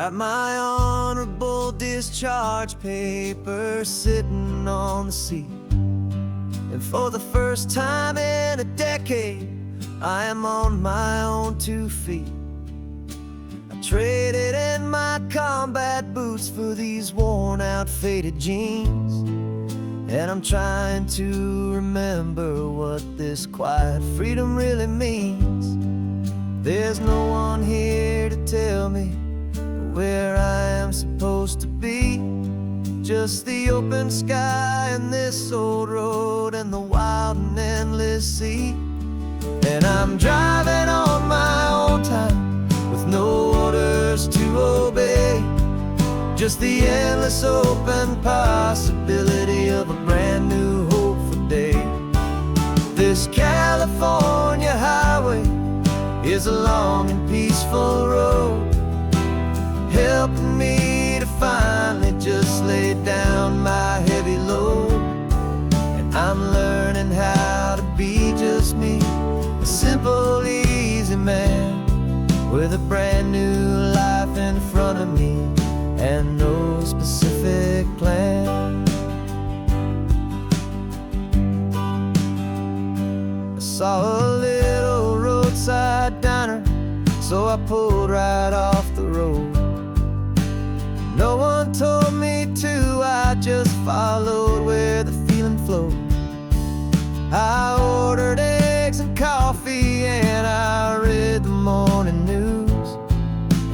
Got my honorable discharge paper sitting on the seat, and for the first time in a decade, I am on my own 2 feet. I traded in my combat boots for these worn out faded jeans, and I'm trying to remember what this quiet freedom really means. There's no one here to tell me where I am supposed to be, just the open sky and this old road and the wild and endless sea. And I'm driving on my own time with no orders to obey, just the endless open possibility of a brand new hopeful day. This California highway is a long and peaceful road, helping me to finally just lay down my heavy load. And I'm learning how to be just me, a simple, easy man with a brand new life in front of me and no specific plan. I saw a little roadside diner, so I pulled right off the road. No one told me to, I just followed where the feeling flowed. I ordered eggs and coffee and I read the morning news,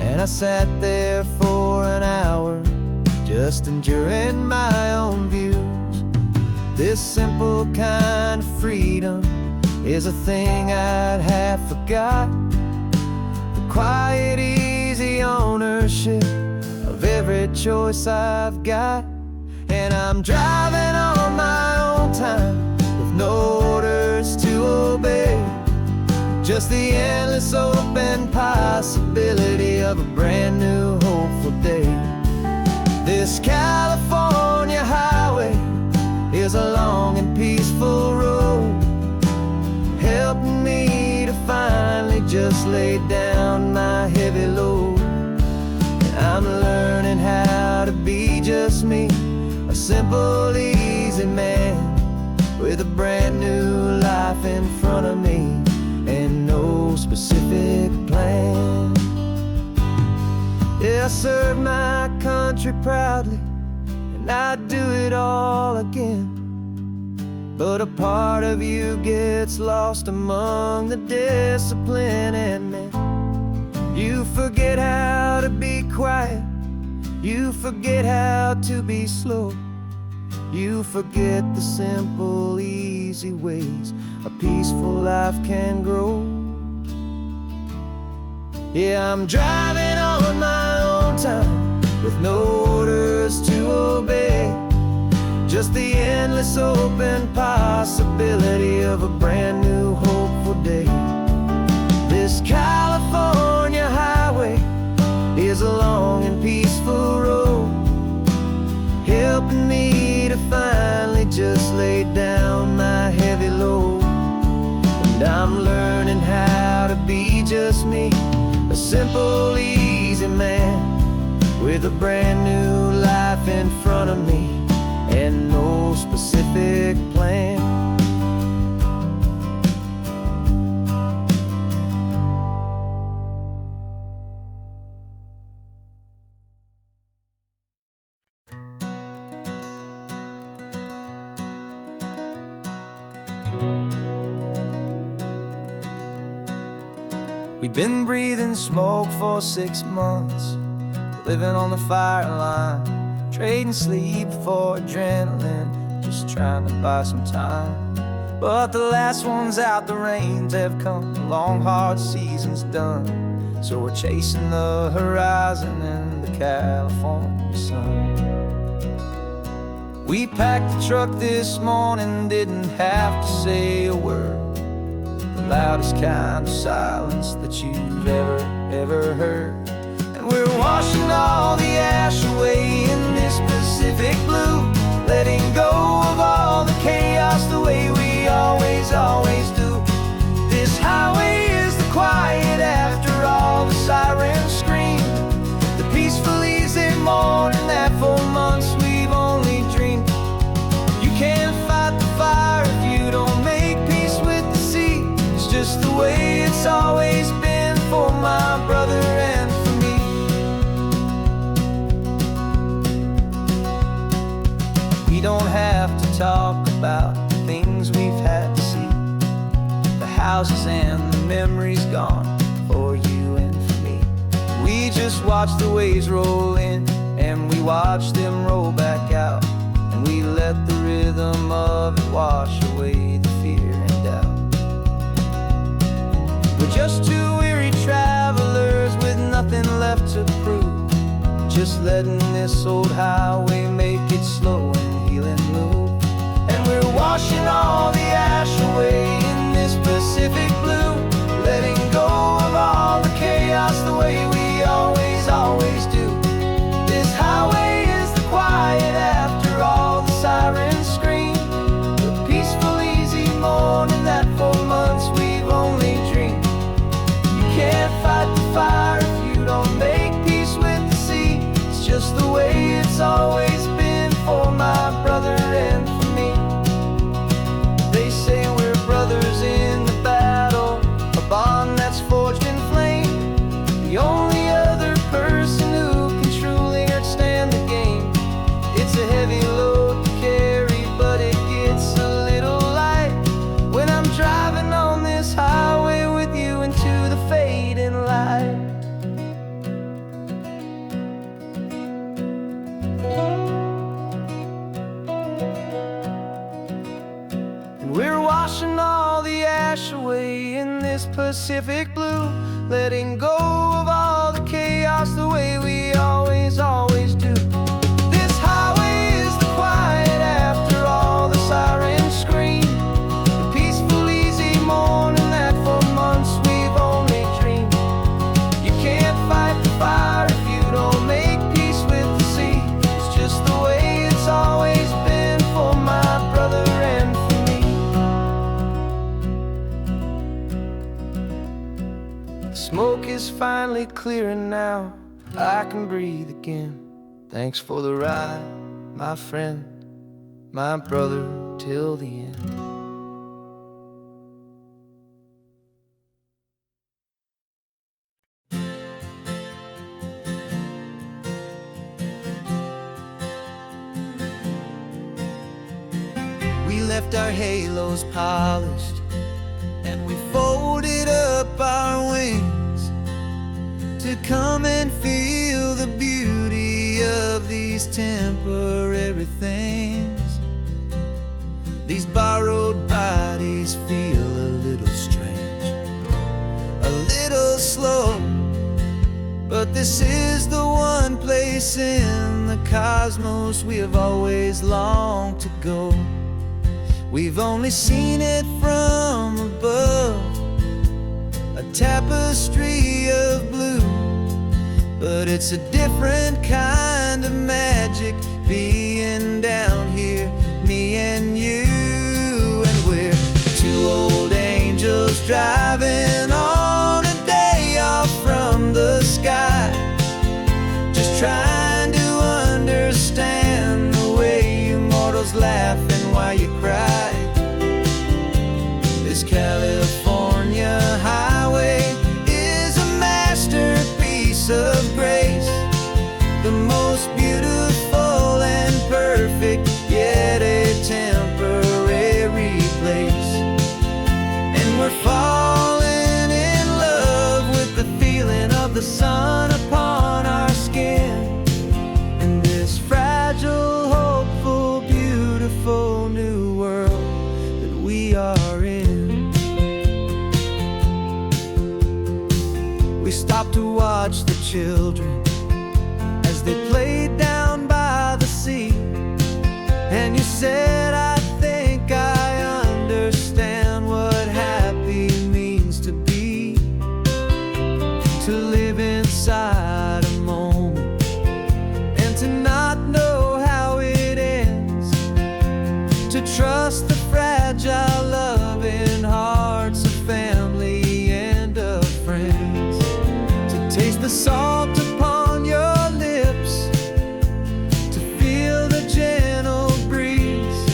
and I sat there for an hour just enduring my own views. This simple kind of freedom is a thing I'd have forgot, the quiet, easy ownership of every choice I've got. And I'm driving on my own time with no orders to obey, just the endless open possibility of a brand new hopeful day. This California highway is a long and peaceful road, helping me to finally just lay down my heavy load. I'm learning how to be just me, a simple, easy man with a brand new life in front of me and no specific plan. Yeah, I served my country proudly and I'd do it all again, but a part of you gets lost among the discipline and men. You forget how to be quiet, you forget how to be slow, you forget the simple, easy ways a peaceful life can grow. Yeah, I'm driving on my own time with no orders to obey, just the endless open possibility of a brand new hopeful day. This California highway is a long and peaceful road, helping me to finally just lay down my heavy load. And I'm learning how to be just me, a simple, easy man with a brand new life in front of me and no specific plan. We've been breathing smoke for 6 months, living on the fire line, trading sleep for adrenaline, just trying to buy some time. But the last one's out, the rains have come, the long hard season's done, so we're chasing the horizon in the California sun. We packed the truck this morning, didn't have to say a word, the loudest kind of silence that you've ever heard. And we're washing all the ash away in this Pacific blue, letting go of all the chaos the way we always do. This highway is the quiet after all the sirens scream, the peaceful houses and the memories gone for you and for me. We just watched the waves roll in, and we watched them roll back out, and we let the rhythm of it wash away the fear and doubt. We're just two weary travelers with nothing left to prove, just letting this old highway make it slow and healing move. And we're washing all the ash away in this Pacific blue, letting go of all the chaos the way we always do. This highway is the quiet after all the sirens scream, the peaceful, easy morning that for months we've only dreamed. You can't fight the fire if you don't make peace with the sea. It's just the way it's always been for my brother and for me. They say we're brothers in the battle, a bond that's forged in flame. The only other person who can truly understand the game. It's a heavy load to carry, but it gets a little light when I'm driving on this highway with you into the fading light. And we're washing all the ash away in this Pacific blue, letting go of all the chaos the way we always do. This highway is the quiet after all the sirens scream, the peaceful, easy morning that for months we've only dreamed. You can't fight the fire if you don't make peace with the sea. It's just the way it's always been for my brother and for me. The smoke is finally clearing now, I can breathe again. Thanks for the ride, my friend, my brother, till the end. We left our halos polished, and we folded up our wings to come and feel the beauty of these temporary things. These borrowed bodies feel a little strange, a little slow, but this is the one place in the cosmos we have always longed to go. We've only seen it from above, a tapestry of blue, but it's a different kind of magic being down here, me and you. And we're two old angels driving on a day off from the sky, just trying to understand the way you mortals laugh and why you cry. This California highway is a masterpiece of grace, the most beautiful and perfect, yet a temporary place. And we're falling in love with the feeling of the sun upon our skin, in this fragile, hopeful, beautiful new world that we are in. We stopped to watch the children as they played down by the sea, and you said, I think I understand what happy means to be, to live inside a moment and to not know how it ends, to trust the fragile loving hearts of family and of friends, to taste the salt upon your lips, to feel the gentle breeze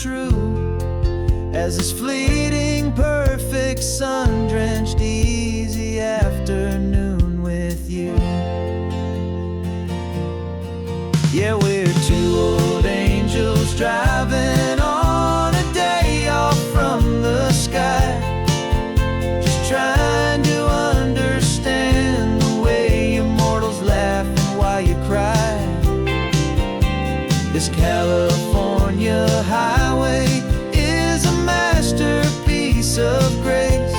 true as this fleeting, perfect, sun-drenched, easy afternoon with you. Yeah, we're two old angels driving on a day off from the sky, just trying to understand the way you mortals laugh and why you cry. This California highway is a masterpiece of grace,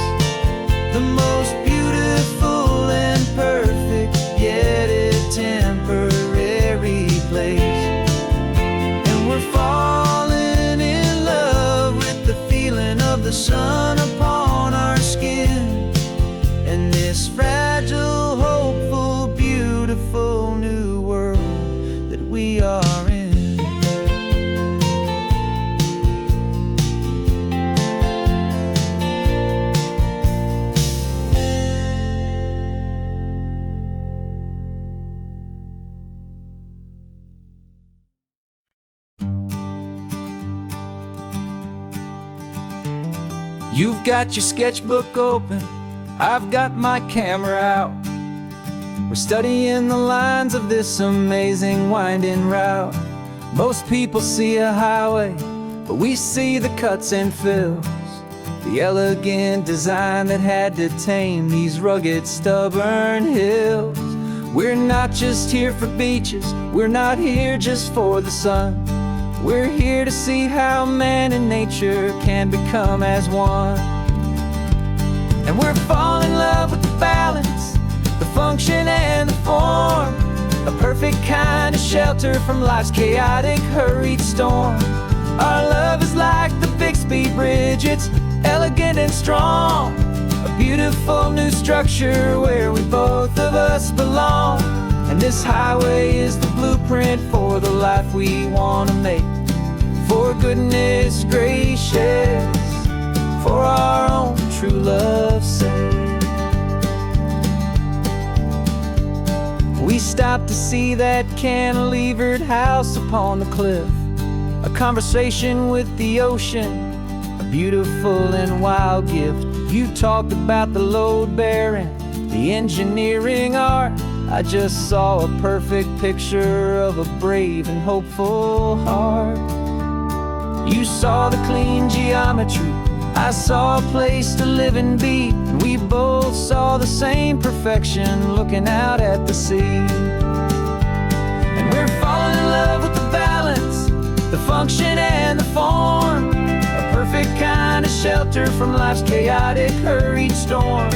the most beautiful and perfect, yet a temporary place. And we're falling in love with the feeling of the sun upon our skin, and this fragile, hopeful, beautiful new world that we are in. You've got your sketchbook open, I've got my camera out. We're studying the lines of this amazing winding route. Most people see a highway, but we see the cuts and fills, the elegant design that had to tame these rugged, stubborn hills. We're not just here for beaches, we're not here just for the sun. We're here to see how man and nature can become as one. And we're falling in love with the balance, the function and the form, a perfect kind of shelter from life's chaotic, hurried storm. Our love is like the Bixby Bridge, it's elegant and strong, a beautiful new structure where we both of us belong. And this highway is the blueprint for the life we want to make. For goodness gracious, for our own true love's sake. We stopped to see that cantilevered house upon the cliff, a conversation with the ocean, a beautiful and wild gift. You talked about the load bearing, the engineering art. I just saw a perfect picture of a brave and hopeful heart. You saw the clean geometry, I saw a place to live and be, and we both saw the same perfection looking out at the sea. And we're falling in love with the balance, the function and the form, a perfect kind of shelter from life's chaotic, hurried storm.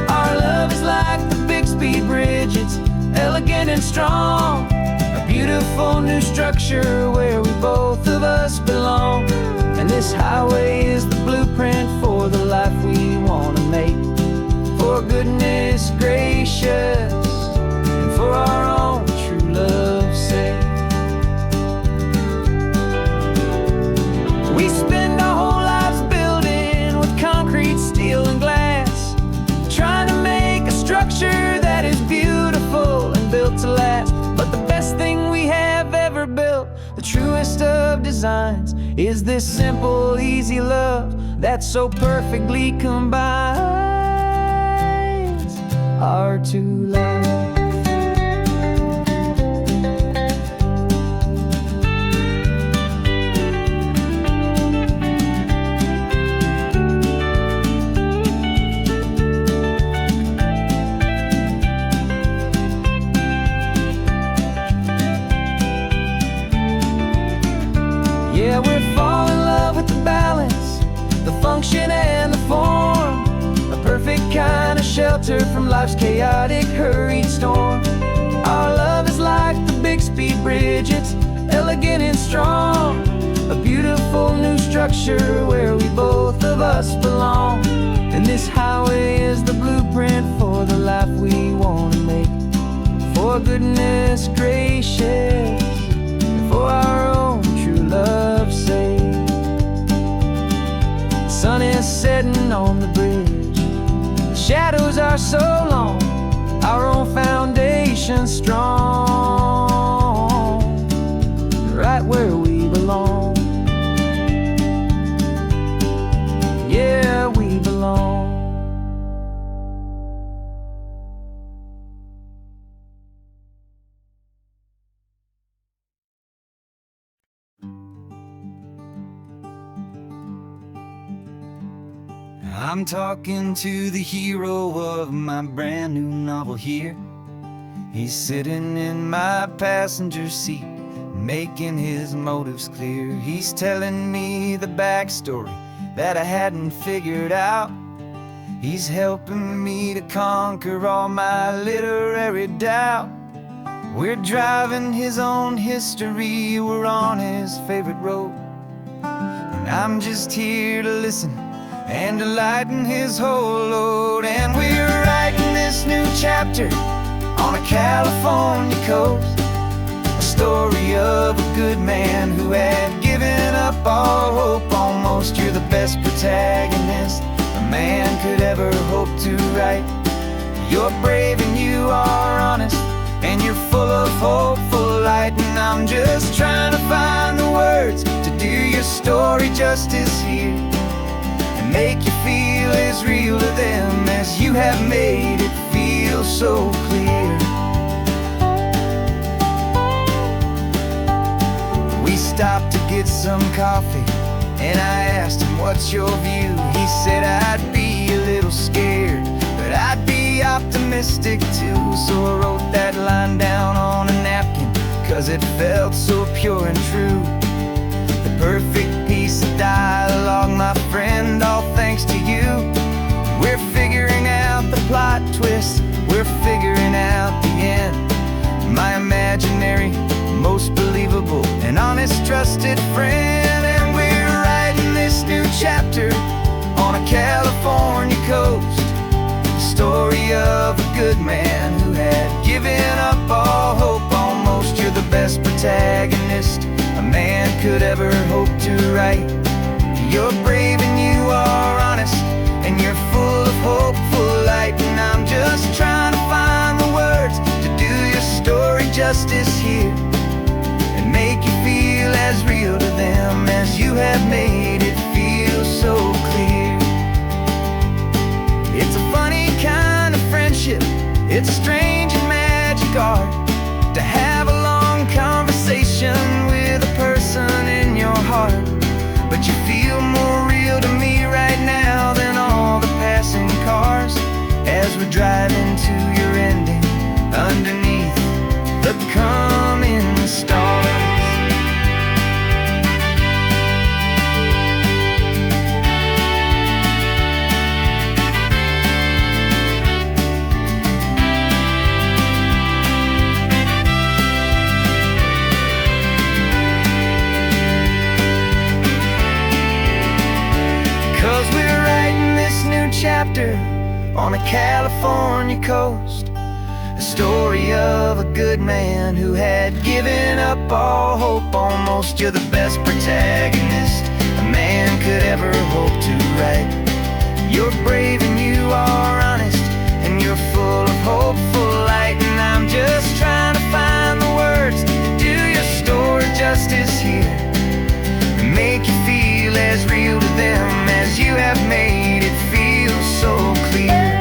Our love is like the Bixby Bridge, it's elegant and strong, a beautiful new structure where we both of us belong. And this highway is the blueprint for the life we want to make. For goodness gracious, and for our own true love's sake. We spend our whole lives building with concrete, steel, and glass, trying to make a structure that is beautiful and built to last. But the best thing we have ever built, the truest of designs, is this simple, easy love that so perfectly combines our two lives. Yeah, we're falling in love with the balance, the function and the form, a perfect kind of shelter from life's chaotic, hurried storm. Our love is like the Bixby Bridge, it's elegant and strong, a beautiful new structure where we both of us belong. And this highway is the blueprint for the life we want to make. For goodness gracious, and for our own true love's sake. The sun is setting on the bridge, the shadows are so long, our own foundation strong, right where we belong. I'm talking to the hero of my brand new novel here. He's sitting in my passenger seat, making his motives clear. He's telling me the backstory that I hadn't figured out. He's helping me to conquer all my literary doubt. We're driving his own history, we're on his favorite road, and I'm just here to listen and to lighten his whole load. And we're writing this new chapter on a California coast, a story of a good man who had given up all hope almost. You're the best protagonist a man could ever hope to write. You're brave and you are honest, and you're full of hopeful light. And I'm just trying to find the words to do your story justice here, and make you feel as real to them as you have made it feel so clear. We stopped to get some coffee, and I asked him, what's your view? He said, I'd be a little scared, but I'd be optimistic too. So I wrote that line down on a napkin, 'cause it felt so pure and true. The perfect piece of dialogue, my friend, all thanks to you. We're figuring out the plot twist, we're figuring out the end. My imaginary, most believable and honest trusted friend. And we're writing this new chapter on a California coast, the story of a good man who had given up all hope almost. You're the best protagonist a man could ever hope to write. You're brave and you are honest, and you're full of hopeful light. And I'm just trying to find the words to do your story justice here, and make you feel as real to them as you have made it feel so clear. It's a funny kind of friendship, it's strange and magic art to have a long conversation with a person in your heart. But you feel more real to me right now than all the passing cars, as we're driving to your ending underneath the coming stars. 'Cause we're writing this new chapter on a California coast, a story of a good man who had given up all hope almost. You're the best protagonist a man could ever hope to write. You're brave and you are honest, and you're full of hopeful light. And I'm just trying to find the words to do your story justice here, and make you feel as real to them as you have made it feel so clear.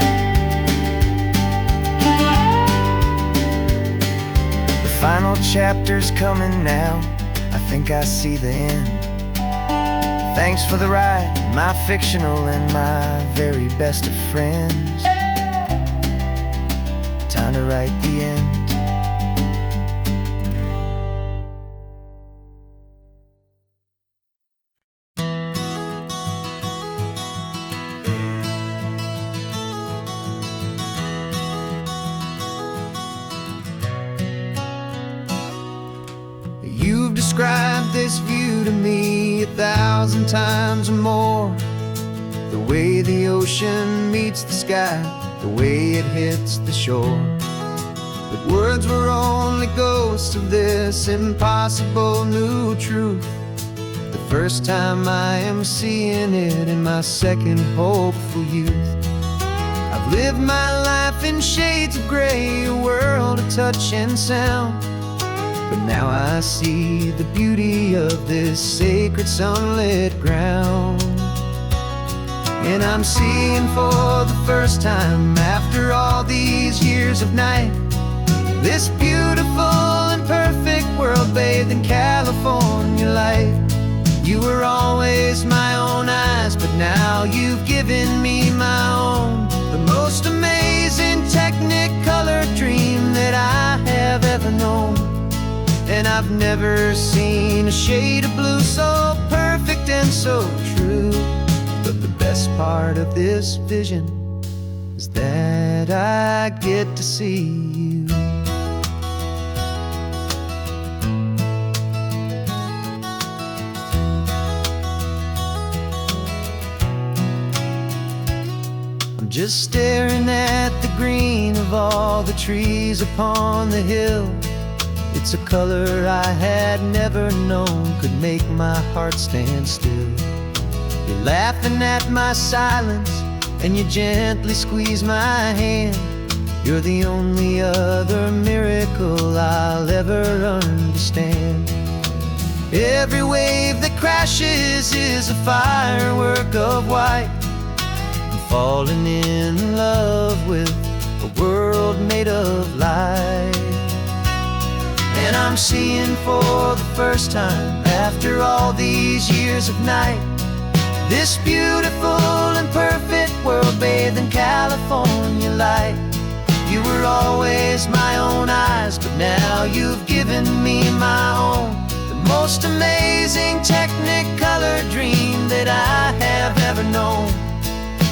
The final chapter's coming now, I think I see the end. Thanks for the ride, my fictional and my very best of friends. Time to write the end. You've described this view to me 1,000 times or more. The way the ocean meets the sky, the way it hits the shore. But words were only ghosts of this impossible new truth. The first time I am seeing it in my second hopeful youth. I've lived my life in shades of gray, a world of touch and sound. But now I see the beauty of this sacred sunlit ground. And I'm seeing for the first time, after all these years of night, this beautiful and perfect world bathed in California light. You were always my own eyes, but now you've given me my own, the most amazing Technicolor dream that I have ever known. And I've never seen a shade of blue so perfect and so true. But the best part of this vision is that I get to see you. I'm just staring at the green of all the trees upon the hill. It's a color I had never known could make my heart stand still. You're laughing at my silence, and you gently squeeze my hand. You're the only other miracle I'll ever understand. Every wave that crashes is a firework of white. I'm falling in love with a world made of light. And I'm seeing for the first time, after all these years of night, this beautiful and perfect world bathed in California light. You were always my own eyes, but now you've given me my own, the most amazing Technicolor dream that I have ever known.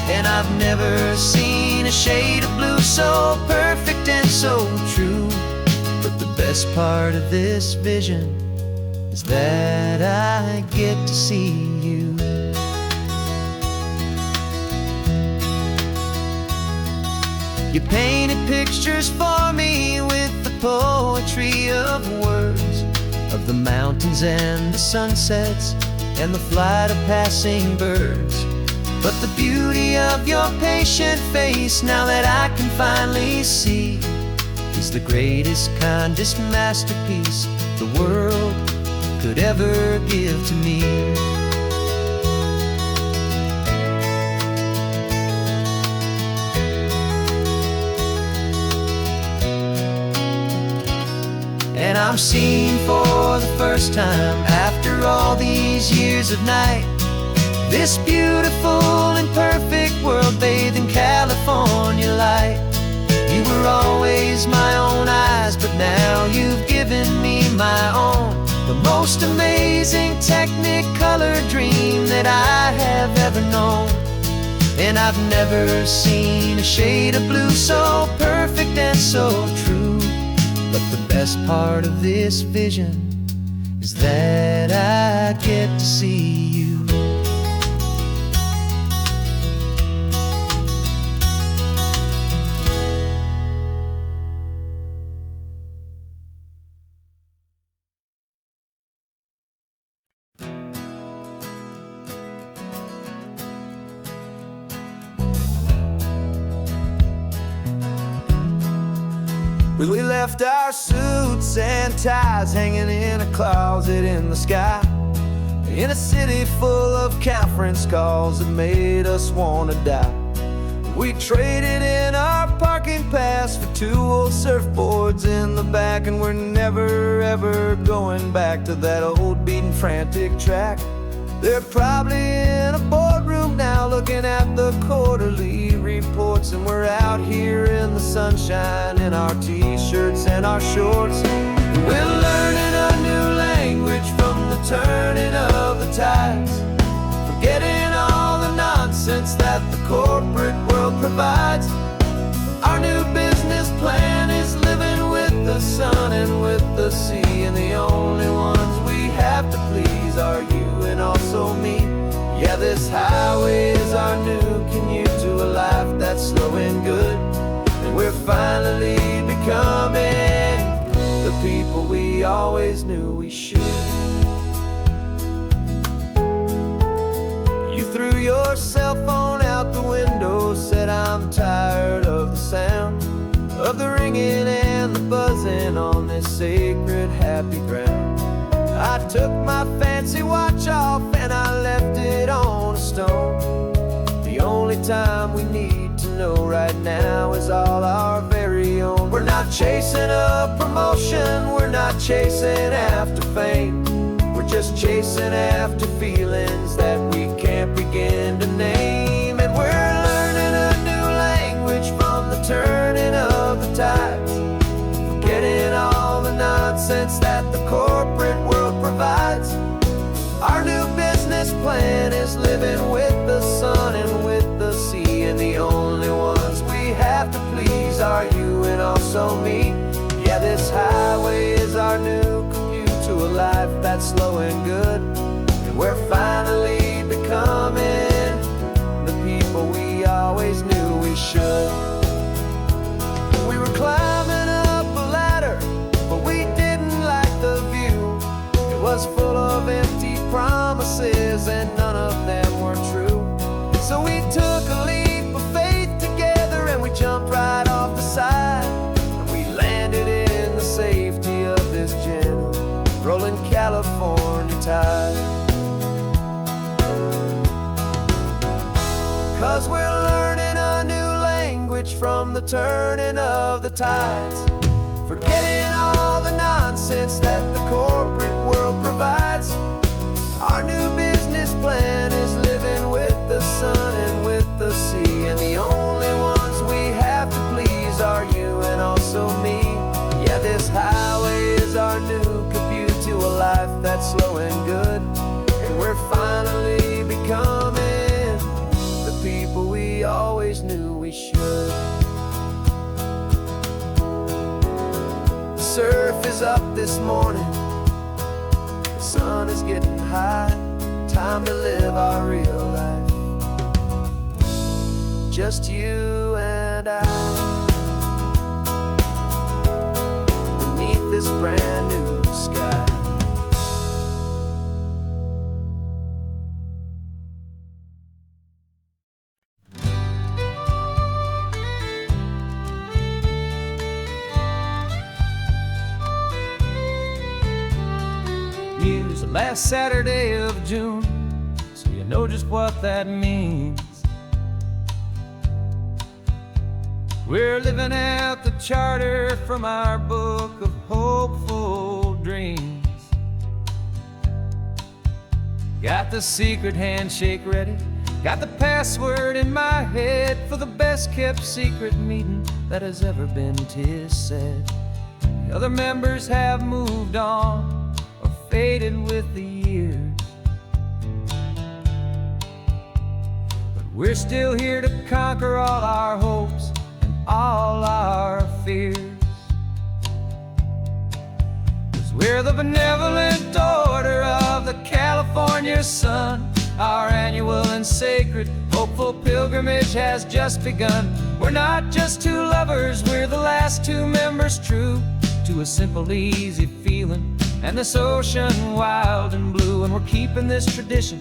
And I've never seen a shade of blue so perfect and so true. But the best part of this vision is that I get to see you. You painted pictures for me with the poetry of words, of the mountains and the sunsets and the flight of passing birds. But the beauty of your patient face, now that I can finally see, is the greatest, kindest masterpiece the world could ever give to me. And I'm seeing for the first time, after all these years of night, this beautiful and perfect world bathed in California light. You were always my own eyes, but now you've given me my own, the most amazing Technicolor dream that I have ever known. And I've never seen a shade of blue so perfect and so true. But the best part of this vision is that I get to see you. We left our suits and ties hanging in a closet in the sky, in a city full of conference calls that made us want to die. We traded in our parking pass for 2 old surfboards in the back, and we're never ever going back to that old beaten frantic track. They're probably in a boardroom now looking at the quarterly reports, and we're out here in the sunshine in our t-shirts and our shorts. We're learning a new language from the turning of the tides, forgetting all the nonsense that the corporate world provides. Our new business plan is living with the sun and with the sea, and the only ones we have to please are you and also me. Yeah, this highway is our new commute to a life that's slow and good, and we're finally becoming the people we always knew we should. You threw your cell phone out the window, said I'm tired of the sound of the ringing and the buzzing on this sacred happy ground. I took my fancy watch off and I left it on a stone. The only time we need to know right now is all our very own. We're not chasing a promotion, we're not chasing after fame. We're just chasing after feelings that we can't begin to name. is living with the sun and with the sea, and the only ones we have to please are you and also me. Yeah, this highway is our new commute to a life that's slow and good, and we're finally becoming the people we always knew we should. We were climbing up a ladder, but we didn't like the view. It was full of empty promises and none of them were true. So we took a leap of faith together and we jumped right off the side, and we landed in the safety of this gentle rolling California tide. 'Cause we're learning a new language from the turning of the tides, forgetting all the nonsense that the corporate world provides. Our new business plan is living with the sun and with the sea, and the only ones we have to please are you and also me. Yeah, this highway is our new commute to a life that's slow and good, and we're finally becoming the people we always knew we should. The surf is up this morning, the sun is getting high, time to live our real life, just you and I, beneath this brand new sky. Use the last Saturday of June, so you know just what that means. We're living out the charter from our book of hopeful dreams. Got the secret handshake ready, got the password in my head for the best kept secret meeting that has ever been, 'tis said. The other members have moved on, faded with the years, but we're still here to conquer all our hopes and all our fears. 'Cause we're the benevolent order of the California sun. Our annual and sacred hopeful pilgrimage has just begun. We're not just two lovers, we're the last two members true to a simple, easy feeling and this ocean wild and blue. And we're keeping this tradition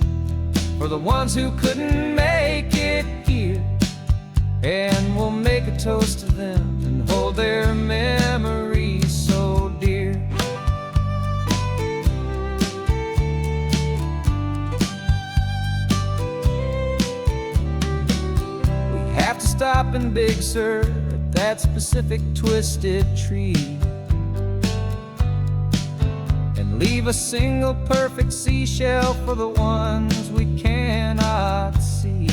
for the ones who couldn't make it here, and we'll make a toast to them and hold their memories so dear. We have to stop in Big Sur at that specific twisted tree, leave a single perfect seashell for the ones we cannot see.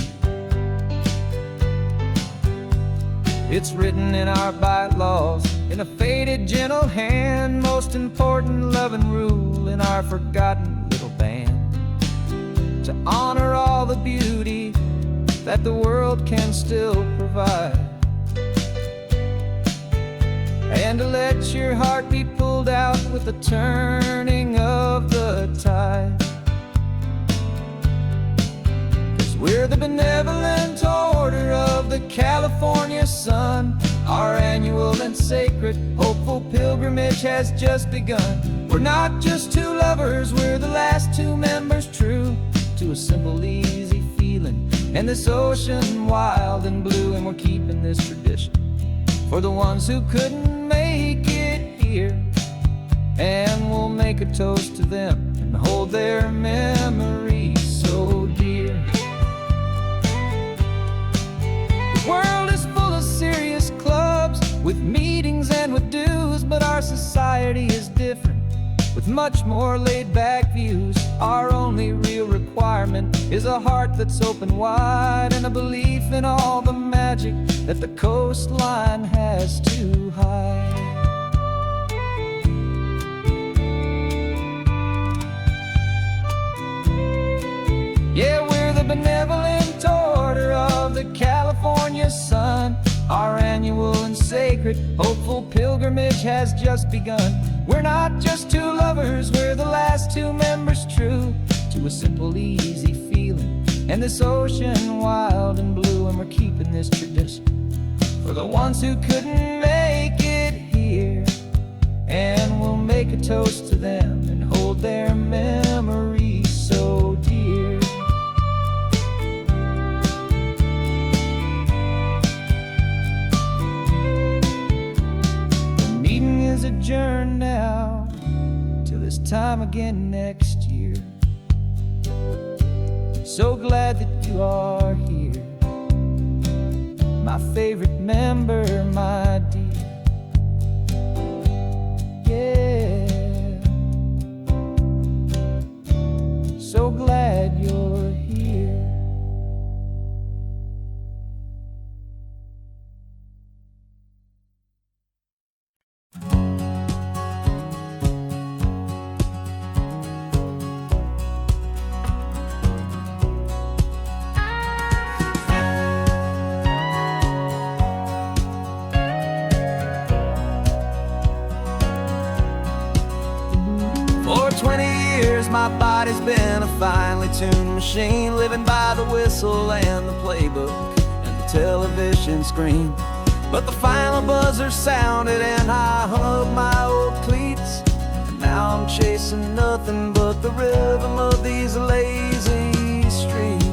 It's written in our bylaws in a faded gentle hand, most important loving rule in our forgotten little band, to honor all the beauty that the world can still provide, and to let your heart be pulled out with the turning of the tide. 'Cause we're the benevolent order of the California sun. Our annual and sacred hopeful pilgrimage has just begun. We're not just two lovers, we're the last two members true to a simple, easy feeling and this ocean wild and blue. And we're keeping this tradition for the ones who couldn't make it here, and we'll make a toast to them and hold their memories so dear. The world is full of serious clubs with meetings and with dues, but our society is different with much more laid-back views. Our only real requirement is a heart that's open wide and a belief in all the magic that the coastline has to hide. Yeah, we're Our annual and sacred, hopeful pilgrimage has just begun. We're not just two lovers, we're the last two members true to a simple, easy feeling. And this ocean wild and blue, and we're keeping this tradition for the ones who couldn't make it here. And we'll make a toast to them and hold their memories so dear. The meeting is adjourned now till this time again next year. So glad that you are here, my favorite member, my dear. Yeah, so glad you're here. For 20 years my body's been a finely tuned machine, living by the whistle and the playbook and the television screen. But the final buzzer sounded and I hung up my old cleats, and now I'm chasing nothing but the rhythm of these lazy streets.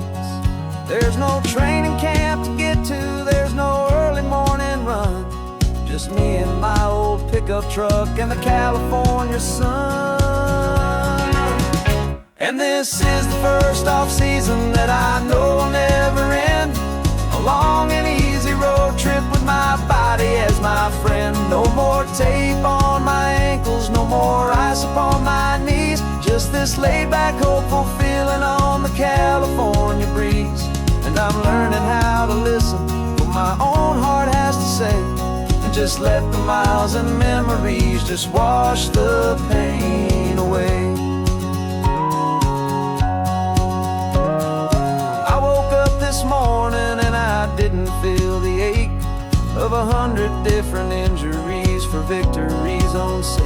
There's no training camp to get to, there's no early morning run, just me and my old pickup truck and the California sun. And this is the first off-season that I know will never end. A long and easy road trip with my body as my friend. No more tape on my ankles, no more ice upon my knees. Just this laid-back, hopeful feeling on the California breeze. And I'm learning how to listen what my own heart has to say, and just let the miles and memories just wash the pain away. This morning and I didn't feel the ache of 100 different injuries for victory's own sake.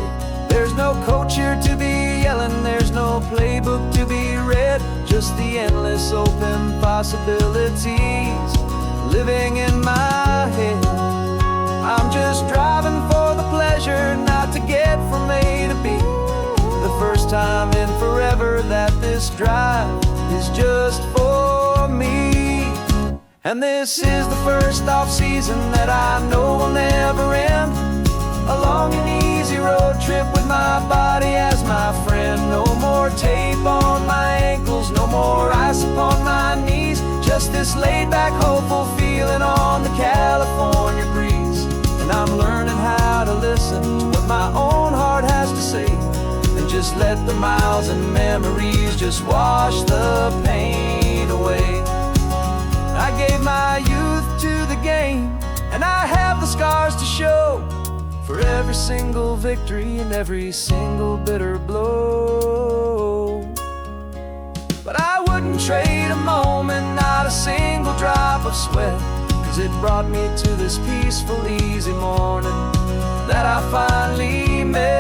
There's no coach here to be yelling, there's no playbook to be read, just the endless open possibilities living in my head. I'm just driving for the pleasure, not to get from A to B. The first time in forever that this drive is just for me. And this is the first off-season that I know will never end. A long and easy road trip with my body as my friend. No more tape on my ankles, no more ice upon my knees. Just this laid-back, hopeful feeling on the California breeze. And I'm learning how to listen to what my own heart has to say, and just let the miles and memories just wash the pain away. I gave my youth to the game, and I have the scars to show for every single victory and every single bitter blow. But I wouldn't trade a moment, not a single drop of sweat, 'cause it brought me to this peaceful, easy morning that I finally met.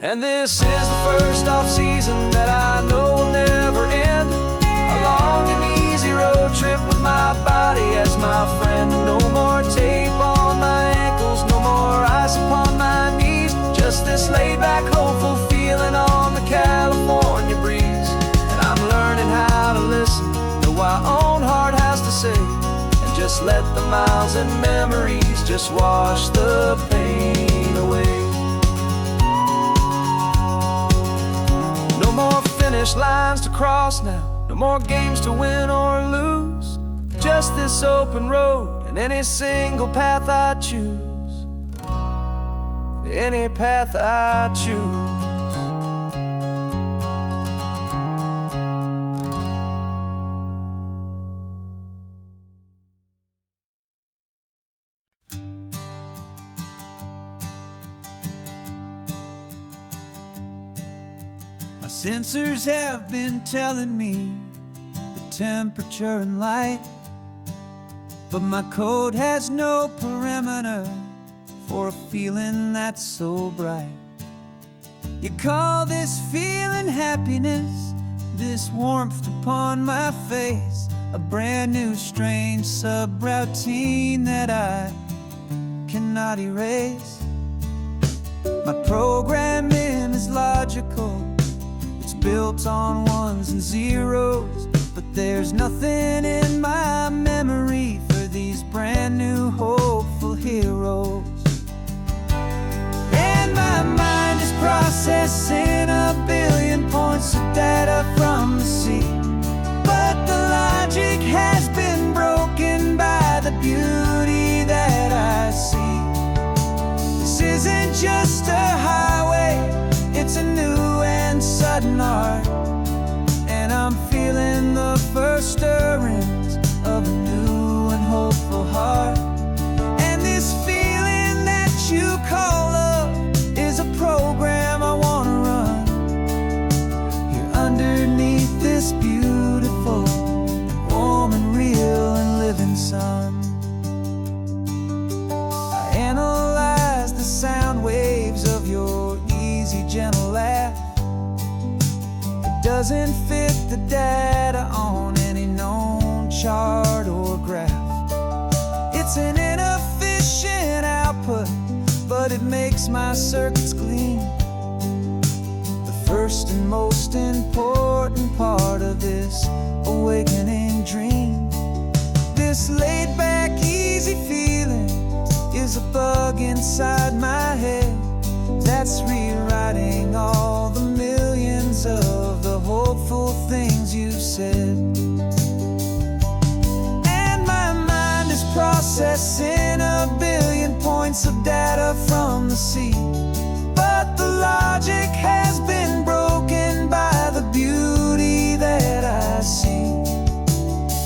And this is the first off-season that I know will never end. A long and easy road trip with my body as my friend. No more tape on my ankles, no more ice upon my knees. Just this laid-back, hopeful feeling on the California breeze. And I'm learning how to listen to what my own heart has to say, and just let the miles and memories just wash the pain away. No more finish lines to cross now, no more games to win or lose. Just this open road and any single path I choose. Any path I choose. My sensors have been telling me the temperature and light but my code has no perimeter for a feeling that's so bright. You call this feeling happiness, this warmth upon my face, a brand new strange subroutine that I cannot erase. My programming is logical, it's built on ones and zeros, but there's nothing in my memory for these brand new hopeful heroes. And my mind is processing a billion points of data from the sea, but the logic has been broken by the beauty that I see. This isn't just a highway, it's a new and sudden art, and I'm feeling the first stirrings of a new and hopeful heart. And this feeling that you call love is a program I wanna run here underneath this beautiful, warm and real and living sun. I analyze the sound waves of your easy, gentle laugh. It doesn't fit the data on any known chart or graph. It's an inefficient output, but it makes my circuits gleam. The first and most important part of this awakening dream. This laid-back, easy feeling is a bug inside my head that's rewriting all the millions of the hopeful things you said. And my mind is processing a billion points of data from the sea, but the logic has been broken by the beauty that I see.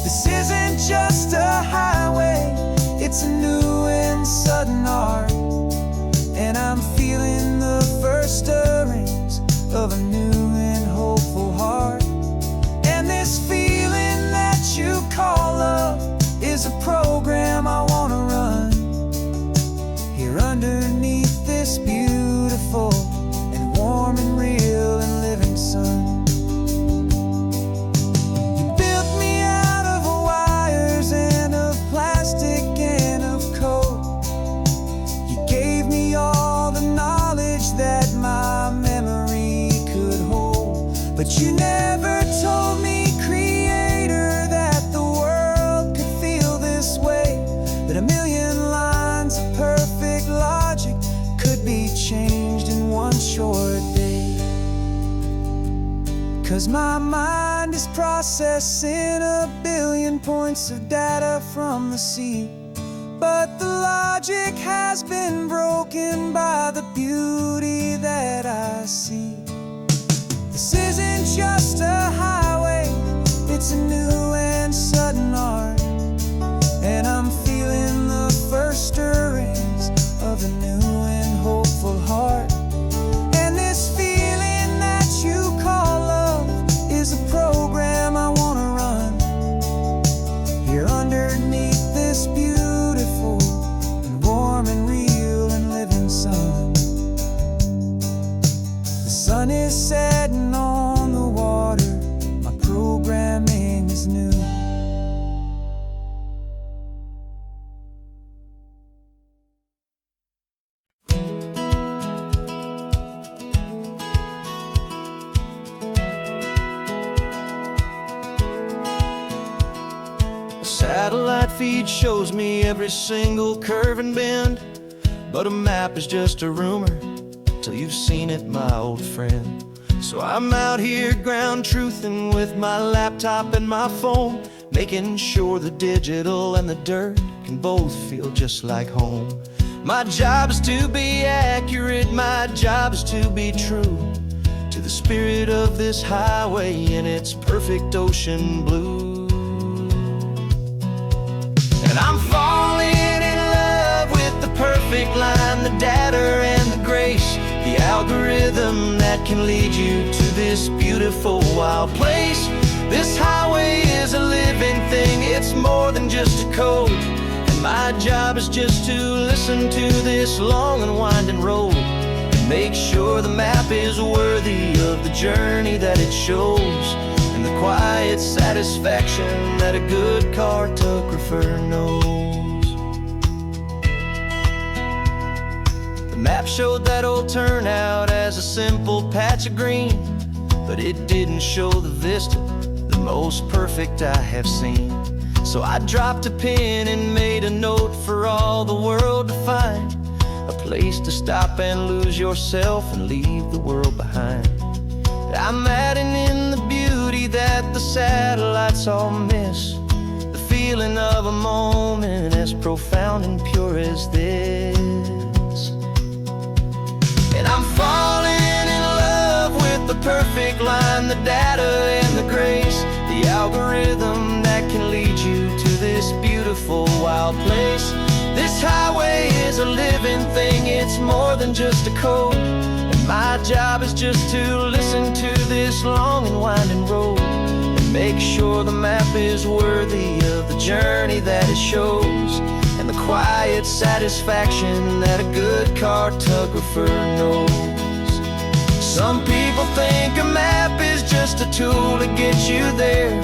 This isn't just a highway, it's a new and sudden art, and I'm feeling the first stirrings of a new and hopeful heart. And this feeling that you call love is a program I wanna run here underneath this beautiful and warm and real and living sun. You built me out of wires and of plastic and of code. You gave me all the knowledge that my memory could hold, but you never told me, Creator, that the world could feel this way, that a million lines of perfect logic could be changed in one short day. 'Cause my mind is processing a billion points of data from the sea, but the logic has been broken by the beauty that I see. This isn't just a highway, it's a new and sudden art, and I'm feeling the first stirrings of a new and hopeful heart. And this feeling that you call love is a program I wanna run here underneath this beautiful and warm and real and living sun. The sun is setting on the water, my programming is new. Satellite feed shows me every single curve and bend, but a map is just a rumor till you've seen it, my old friend. So I'm out here ground truthing with my laptop and my phone, making sure the digital and the dirt can both feel just like home. My job is to be accurate, my job is to be true to the spirit of this highway in its perfect ocean blue. And I'm falling in love with the perfect line, the data and the grace, the algorithm that can lead you to this beautiful wild place. This highway is a living thing, it's more than just a code. My job is just to listen to this long and winding road and make sure the map is worthy of the journey that it shows, and the quiet satisfaction that a good cartographer knows. The map showed that old turnout as a simple patch of green, but it didn't show the vista, the most perfect I have seen. So I dropped a pin and made a note for all the world to find, a place to stop and lose yourself and leave the world behind. I'm adding in the beauty that the satellites all miss, the feeling of a moment as profound and pure as this. And I'm falling in love with the perfect line, the data and the grace, the algorithm that can lead you to this beautiful wild place. This highway is a living thing, it's more than just a code, and my job is just to listen to this long and winding road and make sure the map is worthy of the journey that it shows, and the quiet satisfaction that a good cartographer knows. Some people think a map is just a tool to get you there,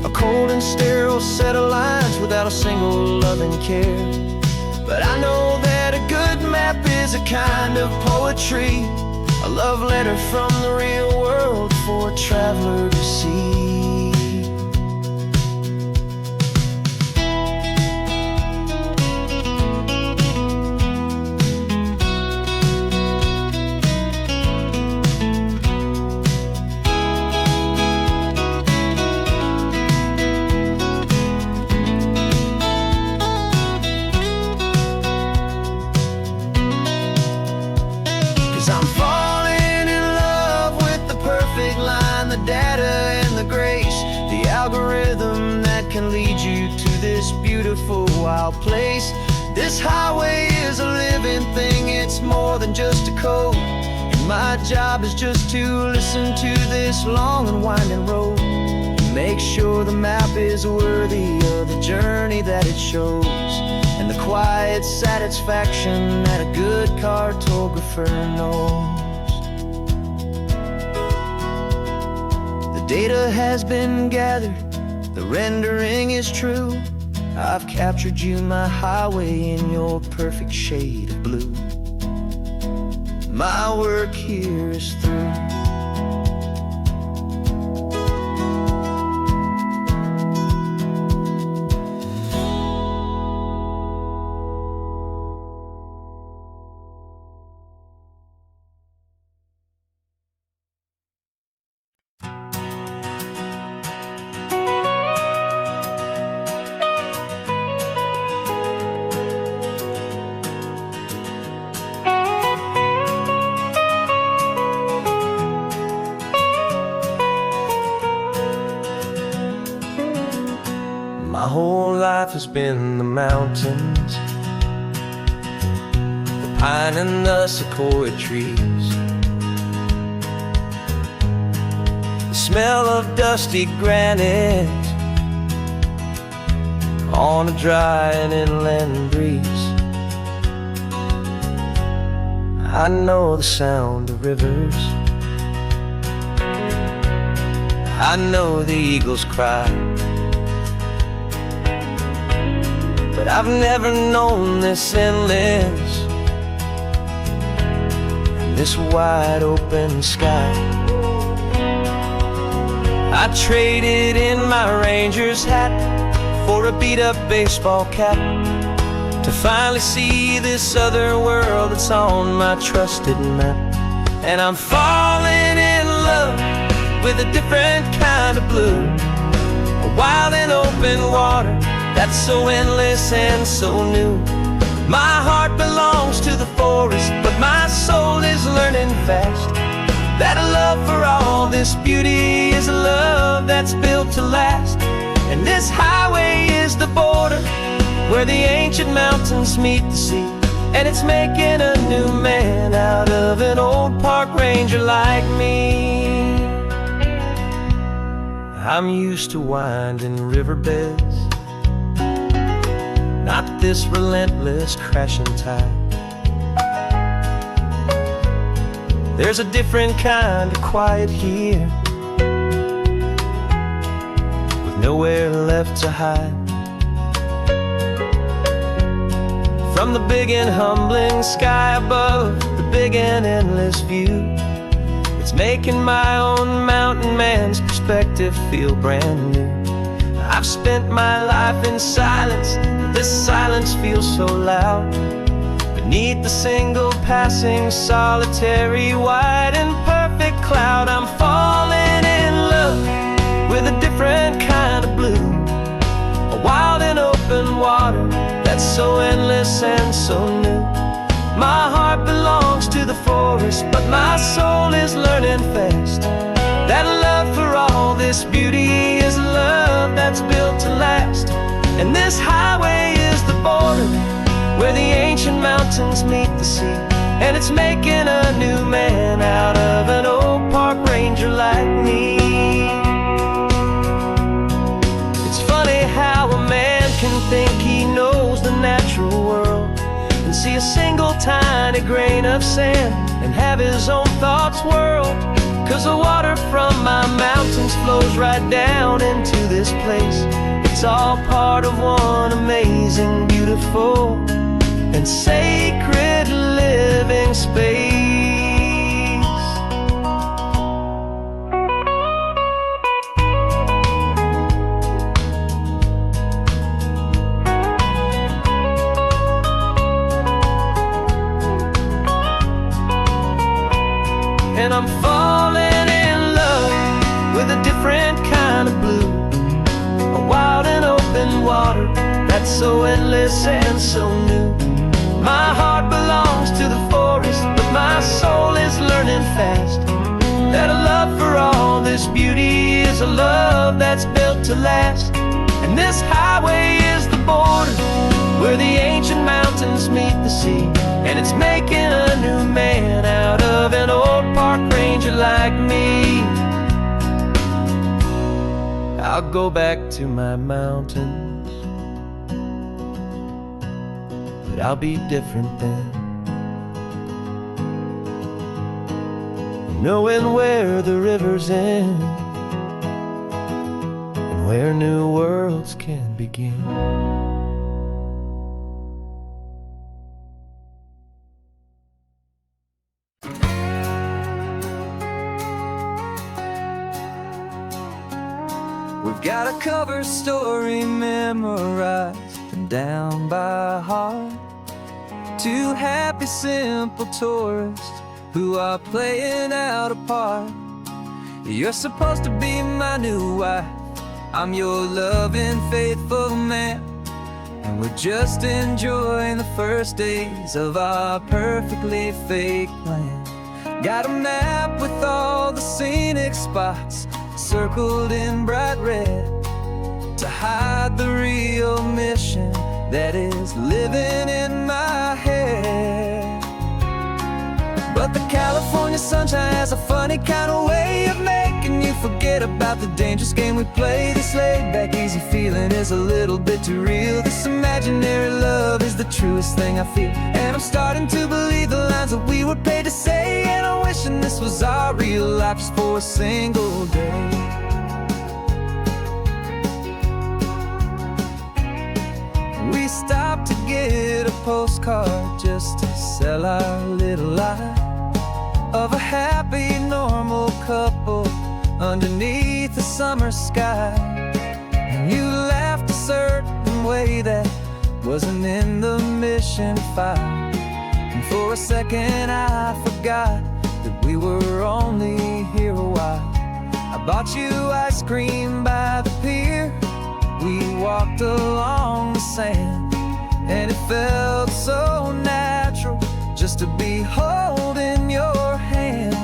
a cold and sterile set of lines without a single loving care. But I know that a good map is a kind of poetry, a love letter from the real world for a traveler to see. 'Cause I'm falling in love with the perfect line, the data and the grace, the algorithm that can lead you to this beautiful wild place. This highway is a living thing, it's more than just a code, and my job is just to listen to this long and winding road and make sure the map is worthy of the journey that it shows, and the quiet satisfaction that a good cartographer knows. The data has been gathered, the rendering is true. I've captured you, my highway, in your perfect shade of blue. My work here is through. My whole life has been the mountains, the pine and the sequoia trees, the smell of dusty granite on a dry and inland breeze. I know the sound of rivers, I know the eagles cry, but I've never known this endless, this wide open sky. I traded in my ranger's hat for a beat-up baseball cap to finally see this other world that's on my trusted map. And I'm falling in love with a different kind of blue, a wild and open water that's so endless and so new. My heart belongs to the forest, but my soul is learning fast that a love for all this beauty is a love that's built to last. And this highway is the border where the ancient mountains meet the sea, and it's making a new man out of an old park ranger like me. I'm used to winding riverbeds, not this relentless crashing tide. There's a different kind of quiet here, with nowhere left to hide. From the big and humbling sky above, the big and endless view, it's making my own mountain man's perspective feel brand new. I've spent my life in silence, this silence feels so loud. Beneath the single passing solitary white and perfect cloud, I'm falling in love with a different kind of blue, a wild and open water that's so endless and so new. My heart belongs to the forest, but my soul is learning fast that love for all this beauty is a love that's built to last. And this highway is the border where the ancient mountains meet the sea, and it's making a new man out of an old park ranger like me. It's funny how a man can think he knows the natural world and see a single tiny grain of sand and have his own thoughts whirled. 'Cause the water from my mountains flows right down into this place. It's all part of one amazing, beautiful, and sacred living space. And I'm falling in love with a different kind of blue, a wild and open water that's so endless and so new. My heart belongs to the forest, but my soul is learning fast that a love for all this beauty is a love that's built to last. And this highway is the border where the ancient mountains meet the sea, and it's making a new man out of an old park ranger like me. I'll go back to my mountains, but I'll be different then, knowing where the rivers end and where new worlds can begin. We've got a cover story memorized and down by heart. Two happy, simple tourists who are playing out a part. You're supposed to be my new wife, I'm your loving, faithful man, and we're just enjoying the first days of our perfectly fake plan. Got a map with all the scenic spots circled in bright red to hide the real mission that is living in my head. But the California sunshine has a funny kind of way of making you forget about the dangerous game we play. This laid-back, easy feeling is a little bit too real. This imaginary love is the truest thing I feel, and I'm starting to believe the lines that we were paid to say. And I'm wishing this was our real life just for a single day. We stopped to get a postcard just to sell our little lie of a happy, normal couple underneath the summer sky. And you laughed a certain way that wasn't in the mission file, and for a second I forgot that we were only here a while. I bought you ice cream by the pier, we walked along the sand, and it felt so natural just to be holding your hand.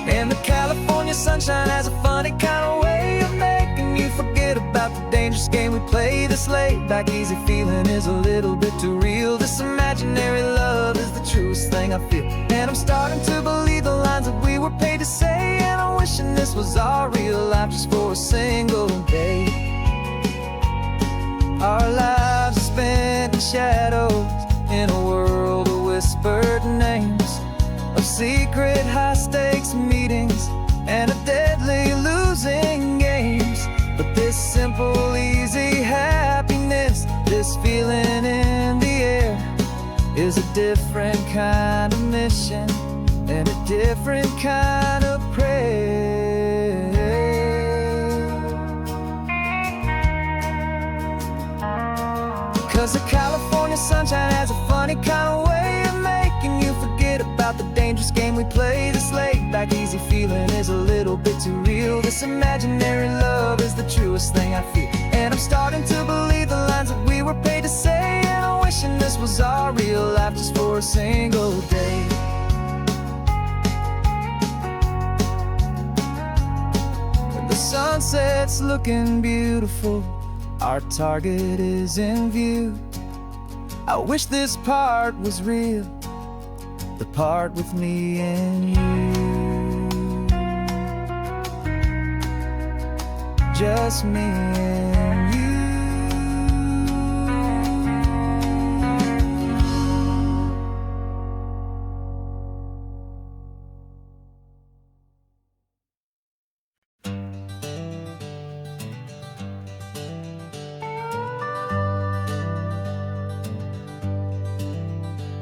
And the California sunshine has a funny kind of way of making you forget about the dangerous game we play. This laid-back, easy feeling is a little bit too real. This imaginary love is the truest thing I feel, and I'm starting to believe the lines that we were paid to say. And I'm wishing this was our real life just for a single day. Our lives are spent in shadows, in a world of whispered names, of secret high-stakes meetings and of deadly losing games. But this simple, easy happiness, this feeling in the air, is a different kind of mission and a different kind of prayer. 'Cause the California sunshine has a funny kind of way of making you forget about the dangerous game we play. This laid-back, easy feeling is a little bit too real. This imaginary love is the truest thing I feel, and I'm starting to believe the lines that we were paid to say. And I'm wishing this was our real life just for a single day. When the sunset's looking beautiful, our target is in view. I wish this part was real, the part with me and you. Just me and you.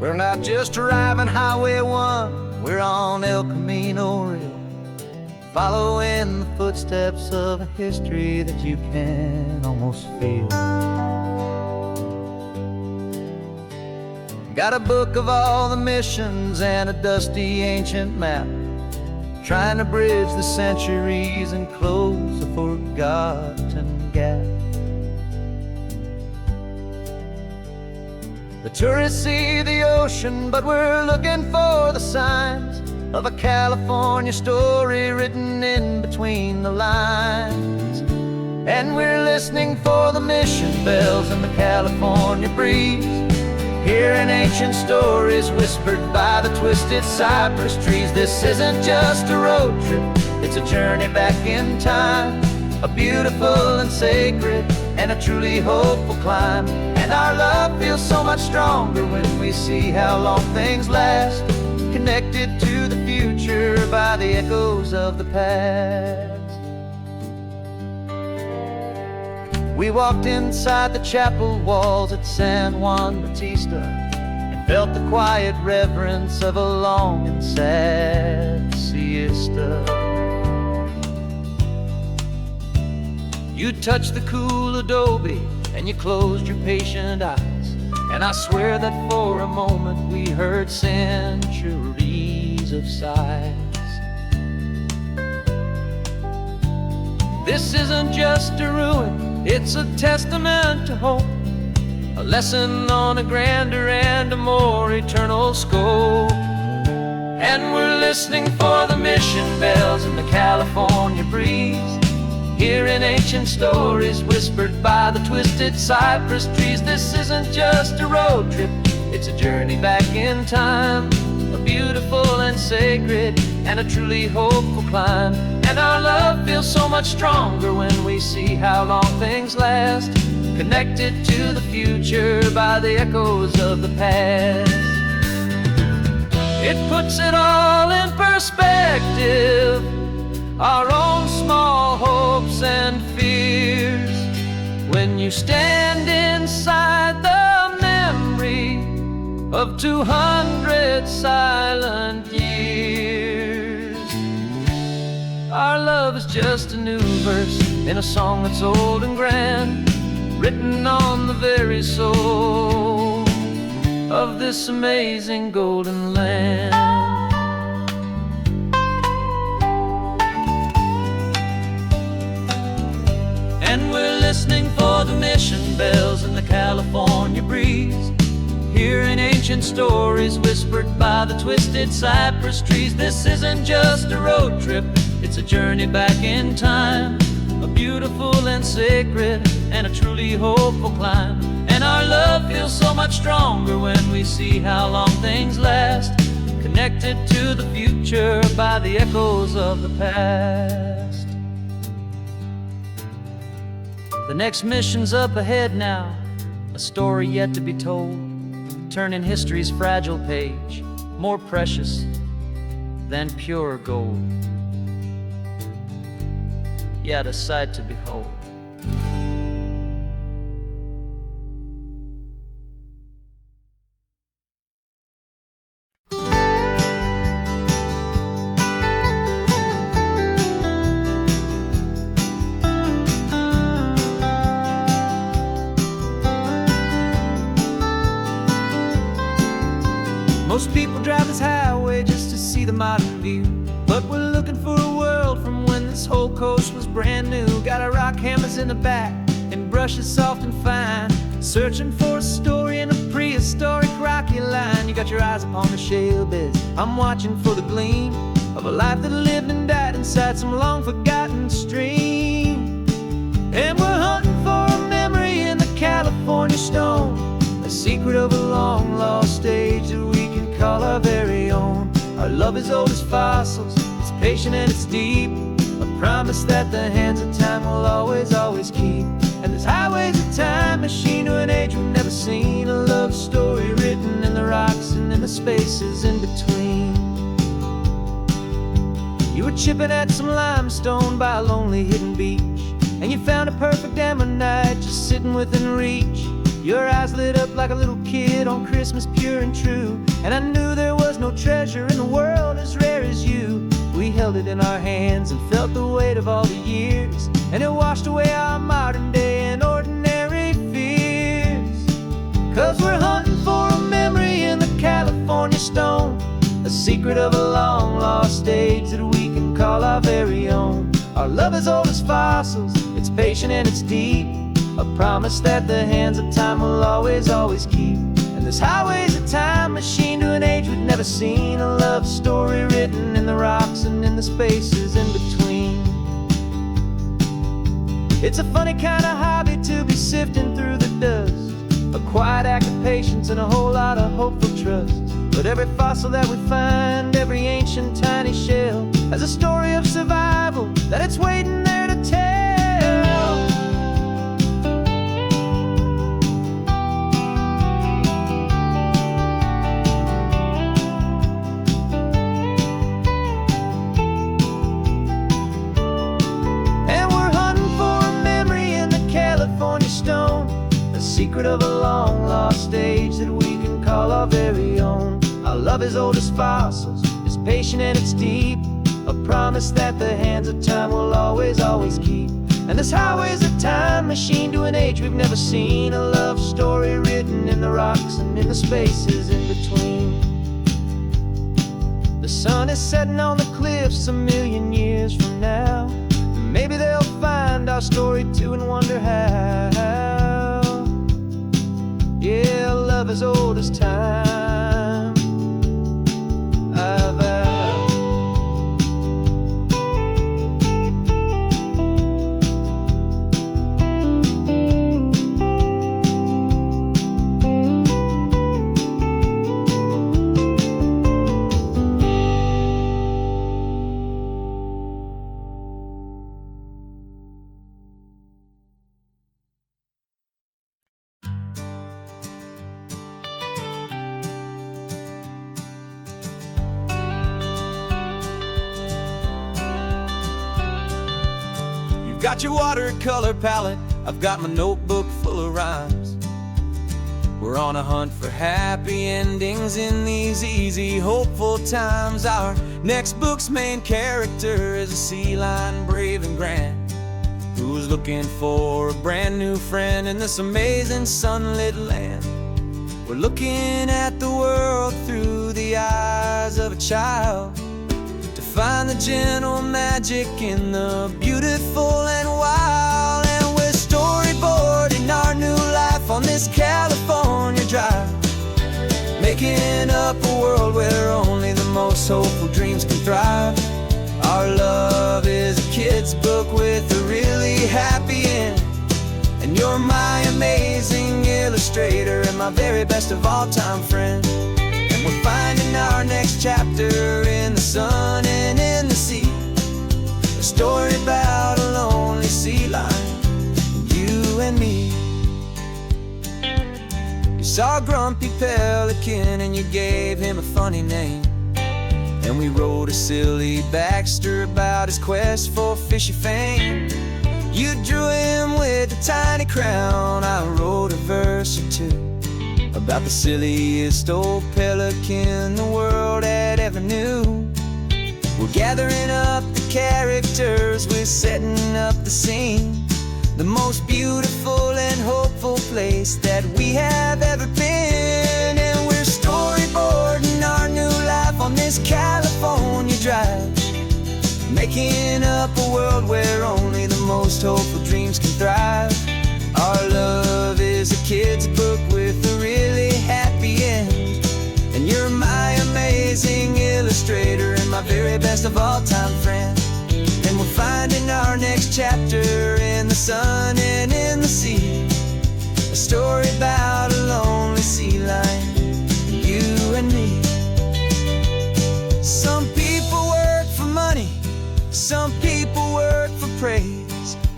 We're not just driving Highway 1, we're on El Camino Real, following the footsteps of a history that you can almost feel. Got a book of all the missions and a dusty ancient map, trying to bridge the centuries and close a forgotten gap. The tourists see the ocean, but we're looking for the signs of a California story written in between the lines. And we're listening for the mission bells in the California breeze, hearing ancient stories whispered by the twisted cypress trees. This isn't just a road trip, it's a journey back in time, a beautiful and sacred and a truly hopeful climb. And our love feels so much stronger when we see how long things last, connected to the future by the echoes of the past. We walked inside the chapel walls at San Juan Bautista and felt the quiet reverence of a long and sad siesta. You touched the cool adobe and you closed your patient eyes, and I swear that for a moment we heard centuries of sighs. This isn't just a ruin, it's a testament to hope, a lesson on a grander and a more eternal scope. And we're listening for the mission bells in the California breeze, hearing ancient stories whispered by the twisted cypress trees. This isn't just a road trip, it's a journey back in time, a beautiful and sacred and a truly hopeful climb. And our love feels so much stronger when we see how long things last, connected to the future by the echoes of the past. It puts it all in perspective, our own small hopes and fears, when you stand inside the memory of 200 silent years. Our love is just a new verse in a song that's old and grand, written on the very soul of this amazing golden land. And we're listening for the mission bells in the California breeze, hearing ancient stories whispered by the twisted cypress trees. This isn't just a road trip, it's a journey back in time, a beautiful and sacred and a truly hopeful climb. And our love feels so much stronger when we see how long things last, connected to the future by the echoes of the past. The next mission's up ahead now, a story yet to be told, turning history's fragile page more precious than pure gold. Yet a sight to behold. Most people drive this highway just to see the modern view, but we're looking for a world from when this whole coast was brand new. Got our rock hammers in the back and brushes soft and fine, searching for a story in a prehistoric rocky line. You got your eyes upon the shale beds, I'm watching for the gleam of a life that lived and died inside some long forgotten stream. And we're hunting for a memory in the California stone, a secret of a long lost age that we can call our very own. Our love is old as fossils, it's patient and it's deep, a promise that the hands of time will always, always keep. And this highway's a time machine to an age we've never seen, a love story written in the rocks and in the spaces in between. You were chipping at some limestone by a lonely hidden beach, and you found a perfect ammonite just sitting within reach. Your eyes lit up like a little kid on Christmas, pure and true, and I knew there was no treasure in the world as rare as you. We held it in our hands and felt the weight of all the years, and it washed away our modern day and ordinary fears. 'Cause we're hunting for a memory in the California stone, a secret of a long lost age that we can call our very own. Our love is old as fossils, it's patient and it's deep, a promise that the hands of time will always, always keep. And this highway's a time machine to an age we've never seen, a love story written in the rocks and in the spaces in between. It's a funny kind of hobby to be sifting through the dust, a quiet act of patience and a whole lot of hopeful trust. But every fossil that we find, every ancient tiny shell, has a story of survival that it's waiting there to tell. Secret of a long lost age that we can call our very own. Our love is old as fossils, it's patient and it's deep, a promise that the hands of time will always, always keep. And this highway's a time machine to an age we've never seen, a love story written in the rocks and in the spaces in between. The sun is setting on the cliffs a million years from now, maybe they'll find our story too and wonder how. Yeah, love as old as time, I vow. Got your watercolor palette, I've got my notebook full of rhymes. We're on a hunt for happy endings in these easy, hopeful times. Our next book's main character is a sea lion, brave and grand, who's looking for a brand new friend in this amazing sunlit land. We're looking at the world through the eyes of a child, find the gentle magic in the beautiful and wild. And we're storyboarding our new life on this California drive, making up a world where only the most hopeful dreams can thrive. Our love is a kid's book with a really happy end, and you're my amazing illustrator and my very best of all time friend. We're finding our next chapter in the sun and in the sea, a story about a lonely sea lion, you and me. You saw a grumpy pelican and you gave him a funny name. And we wrote a silly Baxter about his quest for fishy fame. You drew him with a tiny crown. I wrote a verse or two about the silliest old pelican the world had ever knew. We're gathering up the characters, we're setting up the scene, the most beautiful and hopeful place that we have ever been. And we're storyboarding our new life on this California drive, making up a world where only the most hopeful dreams can thrive. Our love is a kid's book with a really happy end, and you're my amazing illustrator and my very best of all time friend. And we're finding our next chapter in the sun and in the sea, a story about a lonely sea lion, you and me. Some people work for money, some people work for praise.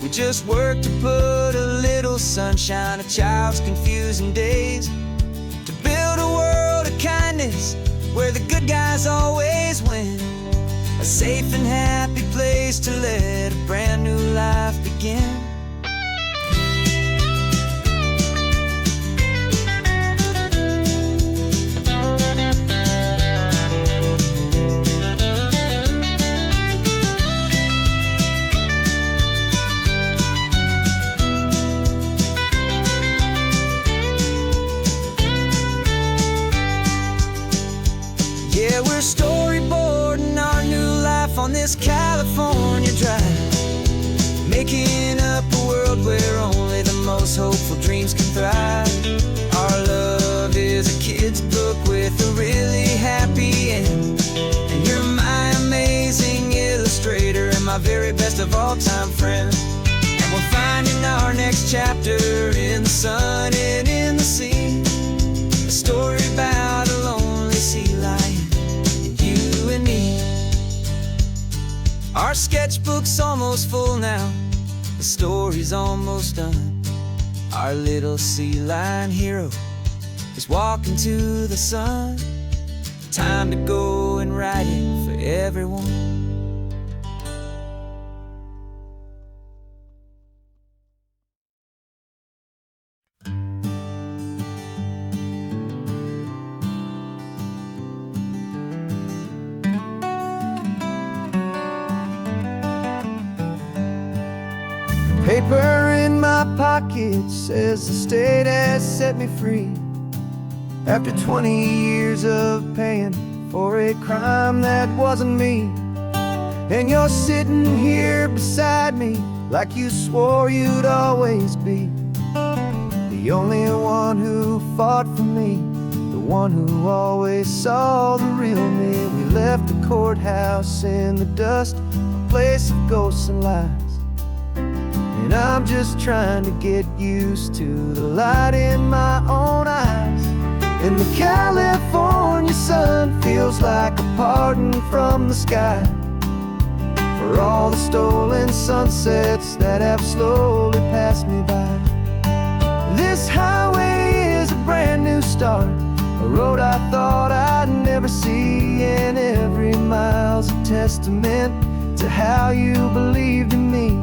We just work to put a little sunshine in a child's confusing days, to build a world of kindness where the good guys always win, a safe and happy place to let a brand new life begin. Yeah, we're storyboarding our new life on this California drive, making up a world where only the most hopeful dreams can thrive. Our love is a kid's book with a really happy end, and you're my amazing illustrator and my very best of all time friend. And we're finding our next chapter in the sun and in the sea, a story about a lonely sea lion, you and me. Our sketchbook's almost full now, the story's almost done. Our little sea lion hero is walking to the sun. Time to go and write it for everyone. Paper in my pocket says the state has set me free, after 20 years of paying for a crime that wasn't me. And you're sitting here beside me like you swore you'd always be, the only one who fought for me, the one who always saw the real me. We left the courthouse in the dust, a place of ghosts and lies, and I'm just trying to get used to the light in my own eyes. And the California sun feels like a pardon from the sky for all the stolen sunsets that have slowly passed me by. This highway is a brand new start, a road I thought I'd never see, and every mile's a testament to how you believed in me.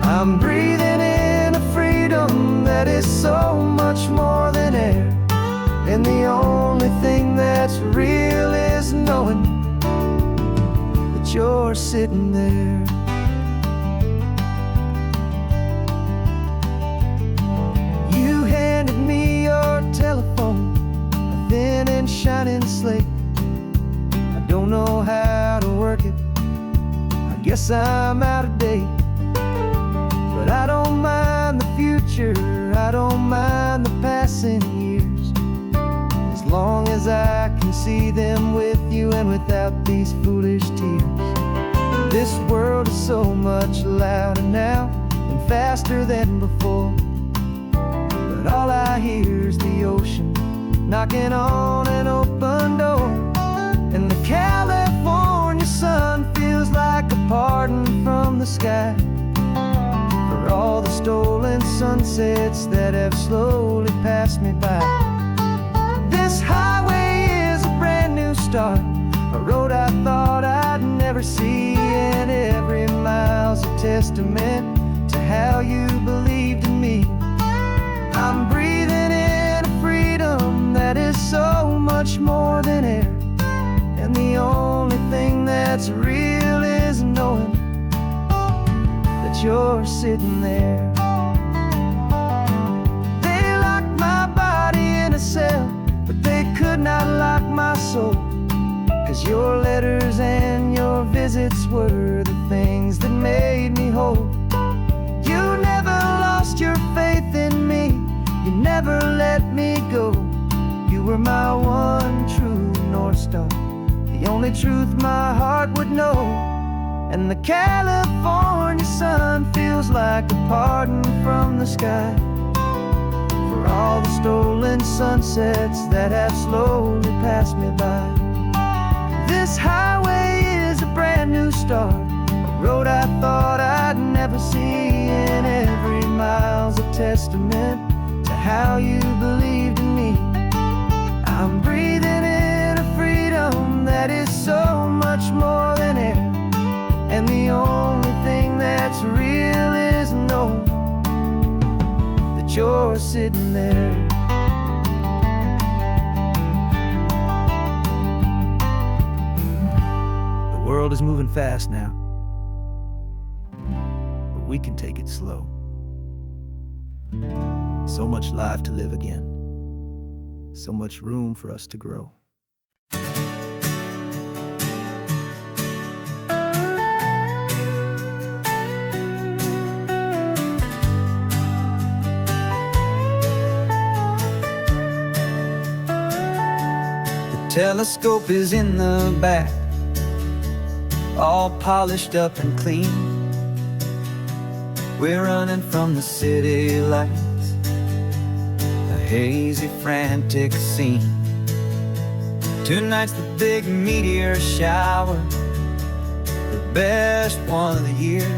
I'm breathing in a freedom that is so much more than air, and the only thing that's real is knowing that you're sitting there. You handed me your telephone, a thin and shining slate. I don't know how to work it, I guess I'm out of date. But I don't mind the future, I don't mind the passing years, as long as I can see them with you and without these foolish tears. This world is so much louder now and faster than before, but all I hear is the ocean knocking on an open door. And the California sun feels like a pardon from the sky for all the the stolen sunsets that have slowly passed me by. This highway is a brand new start, a road I thought I'd never see, and every mile's a testament to how you believed in me. I'm breathing in a freedom that is so much more than air, and the only thing that's real is knowing that you're sitting there. They locked my body in a cell, but they could not lock my soul, 'cause your letters and your visits were the things that made me whole. You never lost your faith in me, you never let me go. You were my one true North Star, the only truth my heart would know. And the California sun feels like a pardon from the sky for all the stolen sunsets that have slowly passed me by. This highway is a brand new start, a road I thought I'd never see, and every mile's a testament to how you believed in me. I'm breathing in a freedom that is so much more than air, and the only thing that's real is knowing that you're sitting there. The world is moving fast now, but we can take it slow. So much life to live again, so much room for us to grow. Telescope is in the back, all polished up and clean. We're running from the city lights, a hazy, frantic scene. Tonight's the big meteor shower, the best one of the year.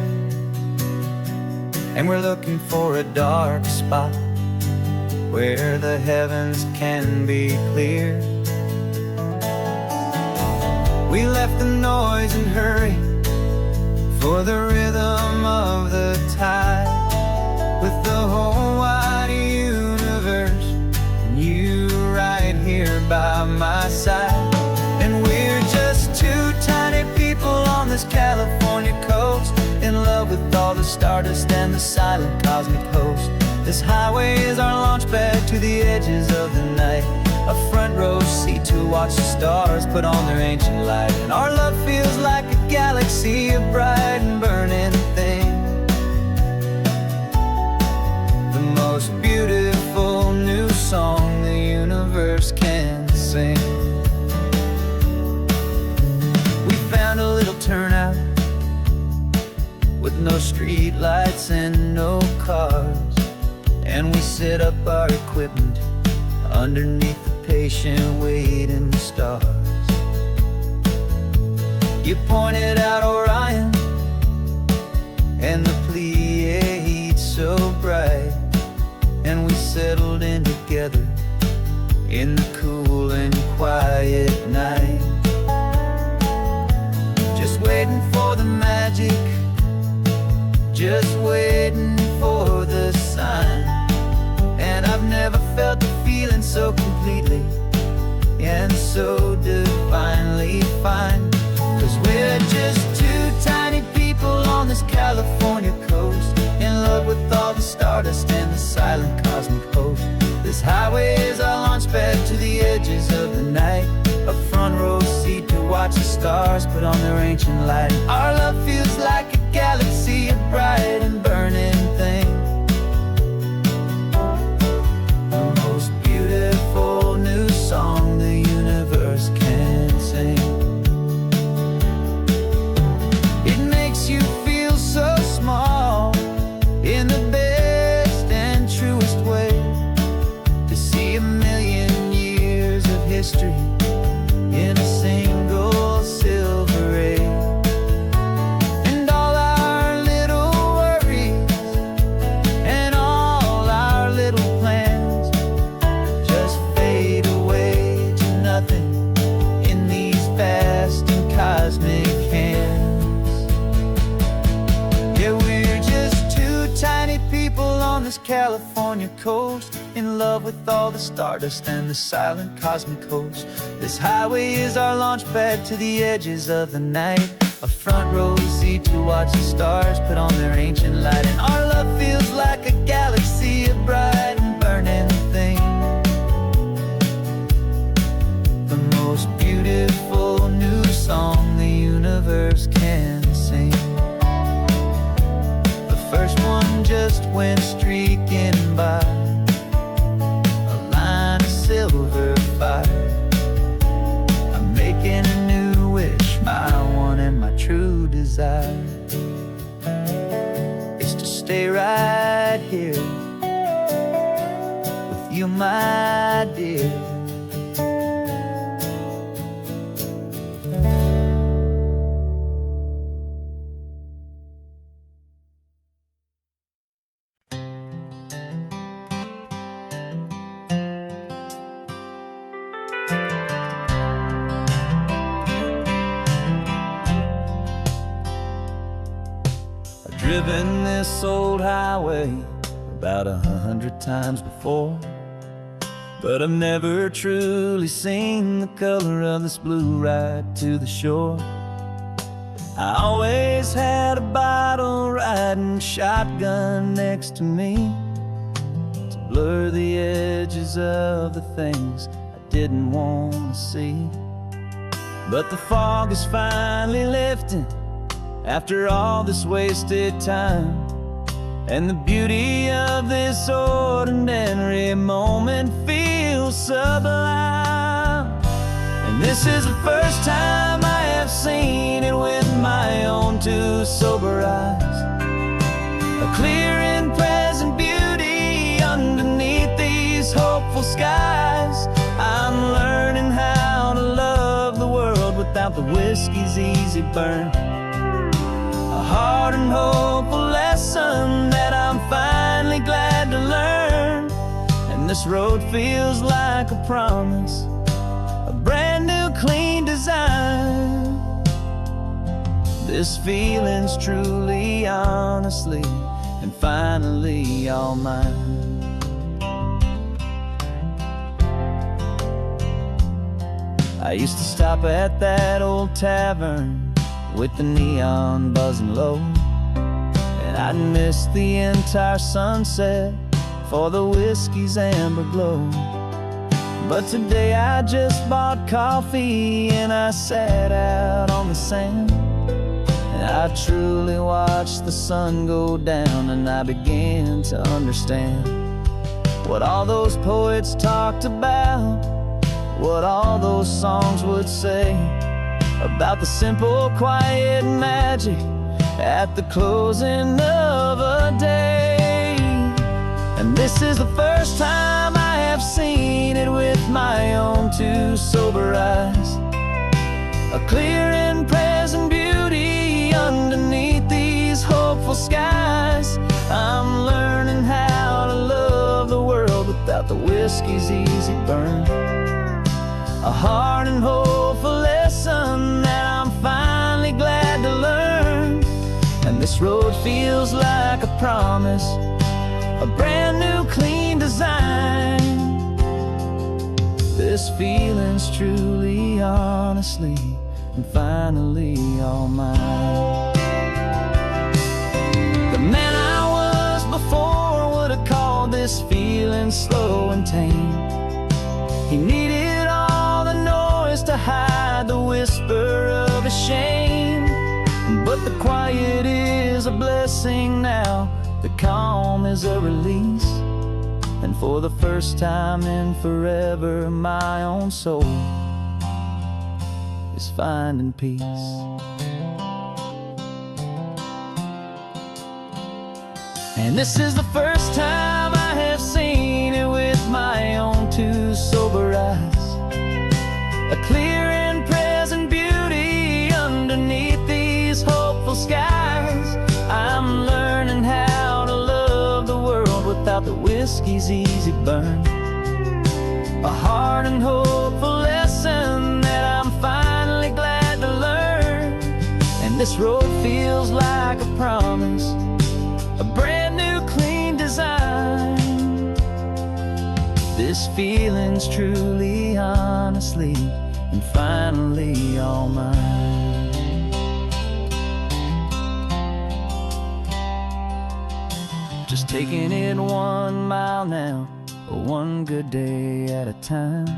And we're looking for a dark spot where the heavens can be clear. We left the noise and hurry for the rhythm of the tide, with the whole wide universe and you right here by my side. And we're just two tiny people on this California coast, in love with all the stardust and the silent cosmic host. This highway is our launch pad to the edges of the night, a front row seat to watch the stars put on their ancient light. And our love feels like a galaxy, a bright and burning thing, the most beautiful new song the universe can sing. We found a little turnout with no street lights and no cars, and we set up our equipment underneath the patient waiting stars. You pointed out Orion and the Pleiades so bright, and we settled in together in the cool and quiet night, just waiting for the magic, just waiting for the sign. And I've never felt the feeling so completely and so divinely fine, 'cause we're just two tiny people on this California coast, in love with all the stardust and the silent cosmic host. This highway is our launch pad to the edges of the night, a front row seat to watch the stars put on their ancient light. Our love feels like a galaxy, a bright and burning thing, the most beautiful new song the universe can sing. It makes you feel so small in the best and truest way, to see a million years of history in a single silver ray. And all this California coast, in love with all the stardust and the silent cosmic host. This highway is our launch pad to the edges of the night, a front row seat to watch the stars put on their ancient light. And our love feels like a galaxy of bright and burning things, the most beautiful new song the universe can sing. The first one just went streaking by, a line of silver fire. I'm making a new wish, my one and my true desire is to stay right here with you, my dear. Driven this old highway about 100 times before, but I've never truly seen the color of this blue right to the shore. I always had a bottle riding shotgun next to me to blur the edges of the things I didn't want to see. But the fog is finally lifting after all this wasted time, and the beauty of this ordinary moment feels sublime. And this is the first time I have seen it with my own two sober eyes, a clear and present beauty underneath these hopeful skies. I'm learning how to love the world without the whiskey's easy burn, a hard and hopeful lesson that I'm finally glad to learn. And this road feels like a promise, a brand new clean design. This feeling's truly, honestly, and finally all mine. I used to stop at that old tavern with the neon buzzing low, and I'd miss the entire sunset for the whiskey's amber glow. But today I just bought coffee and I sat out on the sand, and I truly watched the sun go down, and I began to understand what all those poets talked about, what all those songs would say about the simple, quiet magic at the closing of a day. And this is the first time I have seen it with my own two sober eyes, a clear and present beauty underneath these hopeful skies. I'm learning how to love the world without the whiskey's easy burn, a hard and hopeful lesson that I'm finally glad to learn. And this road feels like a promise, a brand new clean design. This feeling's truly, honestly, and finally all mine. The man I was before would have called this feeling slow and tame. He needed all the noise to hide the whisper of his shame. But the quiet is a blessing now, the calm is a release, and for the first time in forever my own soul is finding peace. And this is the first time I have seen it with my own two sober eyes, a clear and present beauty underneath these hopeful skies. I'm learning how to love the world without the whiskey's easy burn, a hard and hopeful lesson that I'm finally glad to learn. And this road feels like a promise, a brand new clean design. This feeling's truly, honestly, and finally all mine. Just taking it 1 mile now, one good day at a time.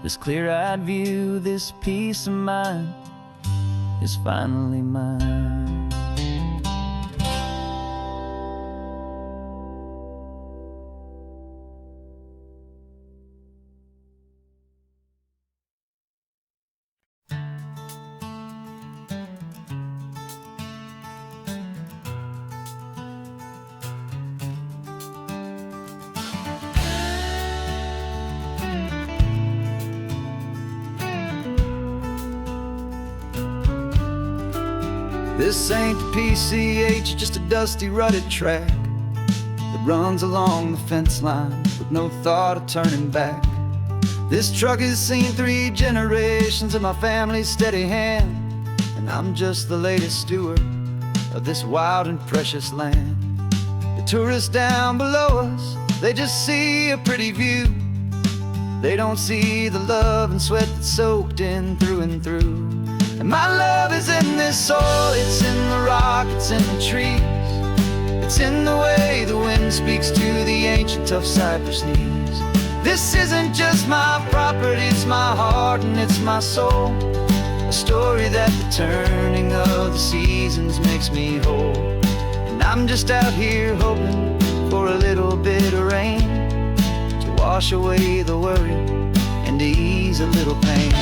This clear-eyed view, this peace of mind is finally mine. This ain't the PCH, just a dusty, rutted track that runs along the fence line with no thought of turning back. This truck has seen 3 generations of my family's steady hand, and I'm just the latest steward of this wild and precious land. The tourists down below us, they just see a pretty view. They don't see the love and sweat that's soaked in through and through. And my love is in this soil, it's in the rock, it's in the trees. It's in the way the wind speaks to the ancient tough cypress knees. This isn't just my property, it's my heart and it's my soul. A story that the turning of the seasons makes me whole. And I'm just out here hoping for a little bit of rain to wash away the worry and to ease a little pain.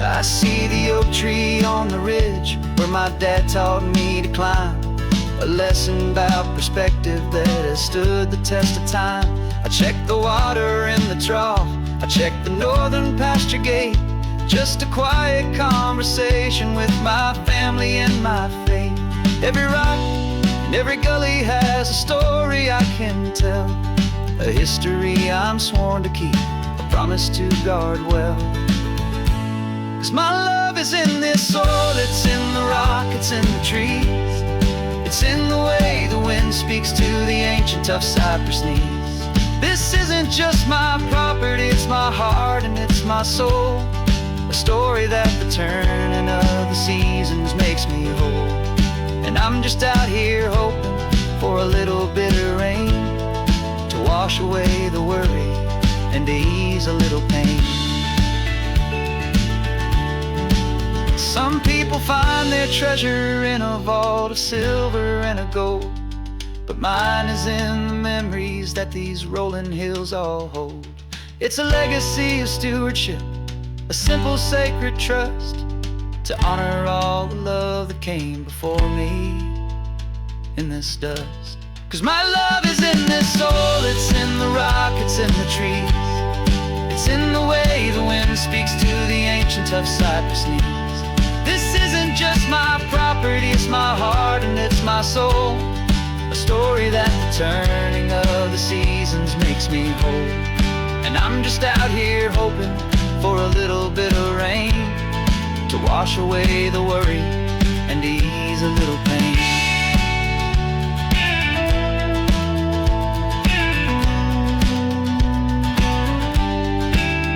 I see the oak tree on the ridge where my dad taught me to climb. A lesson about perspective that has stood the test of time. I check the water in the trough, I check the northern pasture gate. Just a quiet conversation with my family and my faith. Every rock and every gully has a story I can tell. A history I'm sworn to keep, a promise to guard well. 'Cause my love is in this soil, it's in the rock, it's in the trees. It's in the way the wind speaks to the ancient tough cypress knees. This isn't just my property, it's my heart and it's my soul. A story that the turning of the seasons makes me whole. And I'm just out here hoping for a little bit of rain to wash away the worry and to ease a little pain. Some people find their treasure in a vault of silver and of gold, but mine is in the memories that these rolling hills all hold. It's a legacy of stewardship, a simple sacred trust, to honor all the love that came before me in this dust. 'Cause my love is in this soil, it's in the rock, it's in the trees. It's in the way the wind speaks to the ancient tough cypress knees. This isn't just my property, it's my heart and it's my soul. A story that the turning of the seasons makes me whole. And I'm just out here hoping for a little bit of rain to wash away the worry and ease a little pain.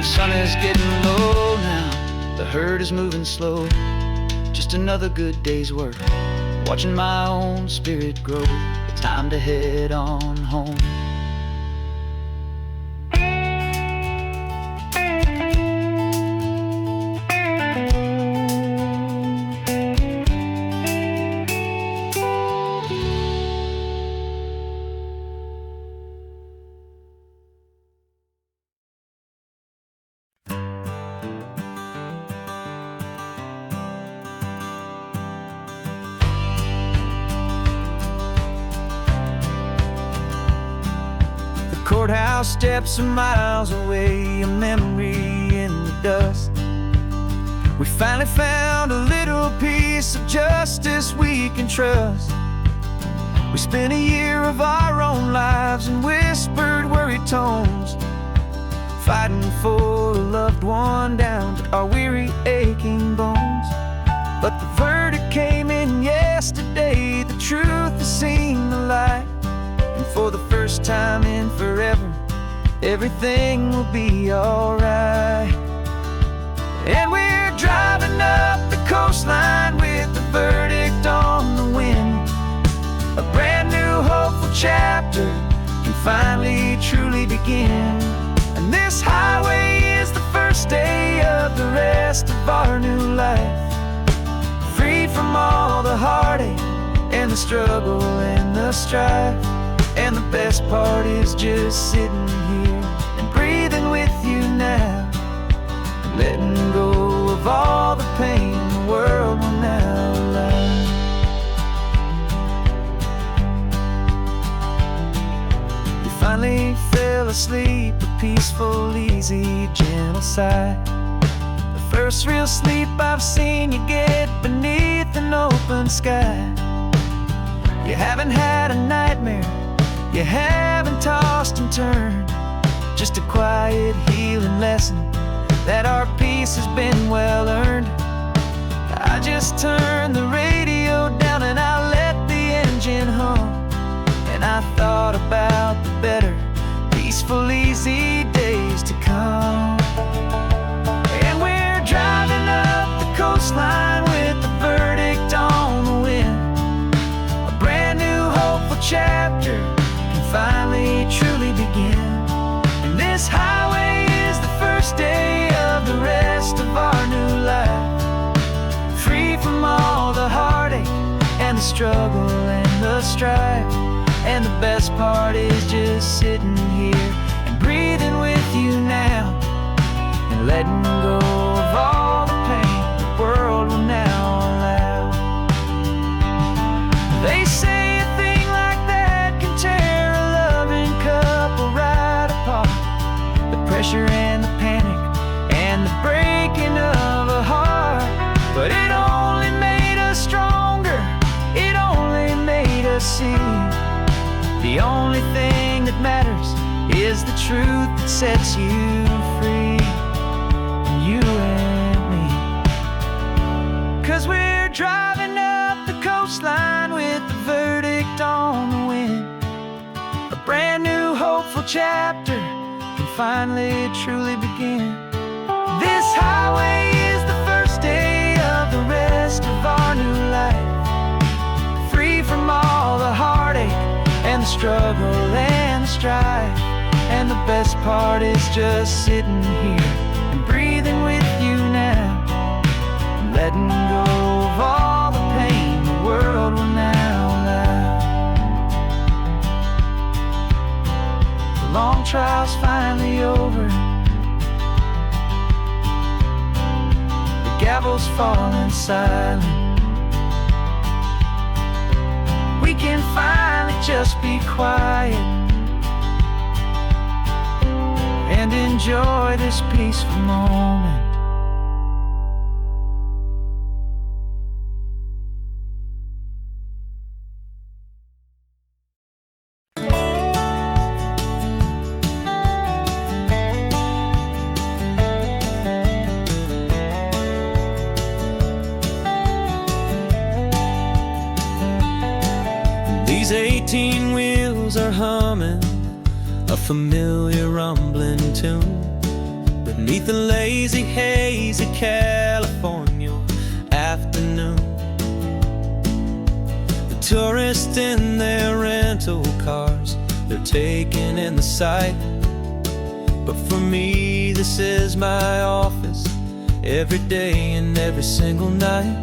The sun is getting low now, the herd is moving slow. Just another good day's work, watching my own spirit grow. Time to head on home. Courthouse steps are miles away, a memory in the dust. We finally found a little piece of justice we can trust. We spent a year of our own lives in whispered, worried tones, fighting for a loved one down to our weary, aching bones. But the verdict came first time in forever, everything will be alright. And we're driving up the coastline with the verdict on the wind. A brand new hopeful chapter can finally truly begin. And this highway is the first day of the rest of our new life, freed from all the heartache and the struggle and the strife. And the best part is just sitting here and breathing with you now, and letting go of all the pain the world will now allow. You finally fell asleep, a peaceful, easy, gentle sigh. The first real sleep I've seen you get beneath an open sky. You haven't had a nightmare, you haven't tossed and turned, just a quiet healing lesson that our peace has been well earned. I just turned the radio down and I let the engine hum, and I thought about the better, peaceful, easy days to come. And we're driving up the coastline with the verdict on the wind. A brand new hopeful chapter can finally truly begin. And this highway is the first day of the rest of our new life, free from all the heartache and the struggle and the strife. And the best part is just sitting here and breathing with you now, and letting go of all the pain the world will now allow. They say a thing like that can tear a loving couple right apart. The pressure and the panic and the breaking of a heart. But it only made us stronger, it only made us see the only thing that matters is the truth that sets you free, you and me. 'Cause we're driving up the coastline with the verdict on the wind. A brand new hopeful chapter can finally truly begin. This highway is the first day of the rest of our new life, free from all the heartache and the struggle and the strife. And the best part is just sitting here and breathing with you now, and letting go of all the pain the world will now allow. The long trial's finally over, the gavel's falling silent. We can finally just be quiet and enjoy this peaceful moment. These 18 wheels are humming a familiar rumbling tune beneath the lazy haze of California afternoon. The tourists in their rental cars, they're taking in the sight. But for me, this is my office, every day and every single night.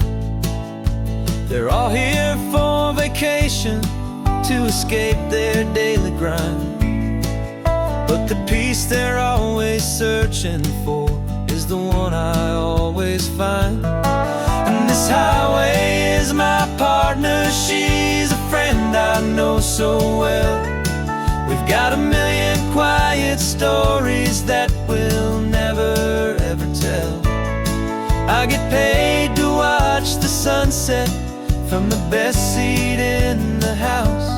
They're all here for vacation, to escape their daily grind. But the peace they're always searching for is the one I always find. And this highway is my partner, she's a friend I know so well. We've got a million quiet stories that we'll never ever tell. I get paid to watch the sunset from the best seat in the house,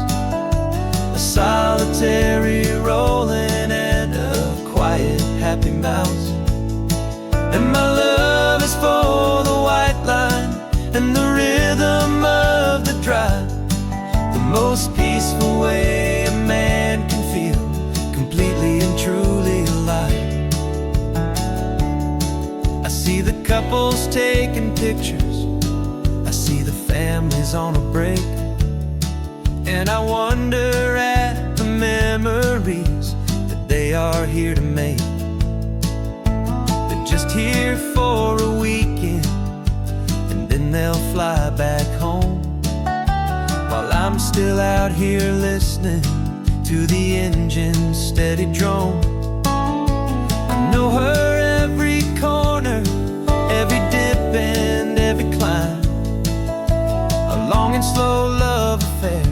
a solitary rolling and a quiet happy mouse. And my love is for the white line and the rhythm of the drive, the most peaceful way a man can feel. see the couples taking pictures, I see the families on a break, and I wonder at the memories that they are here to make. They're just here for a weekend, and then they'll fly back home, while I'm still out here listening to the engine's steady drone. I know her every corner, every dip and every climb, a long and slow love affair,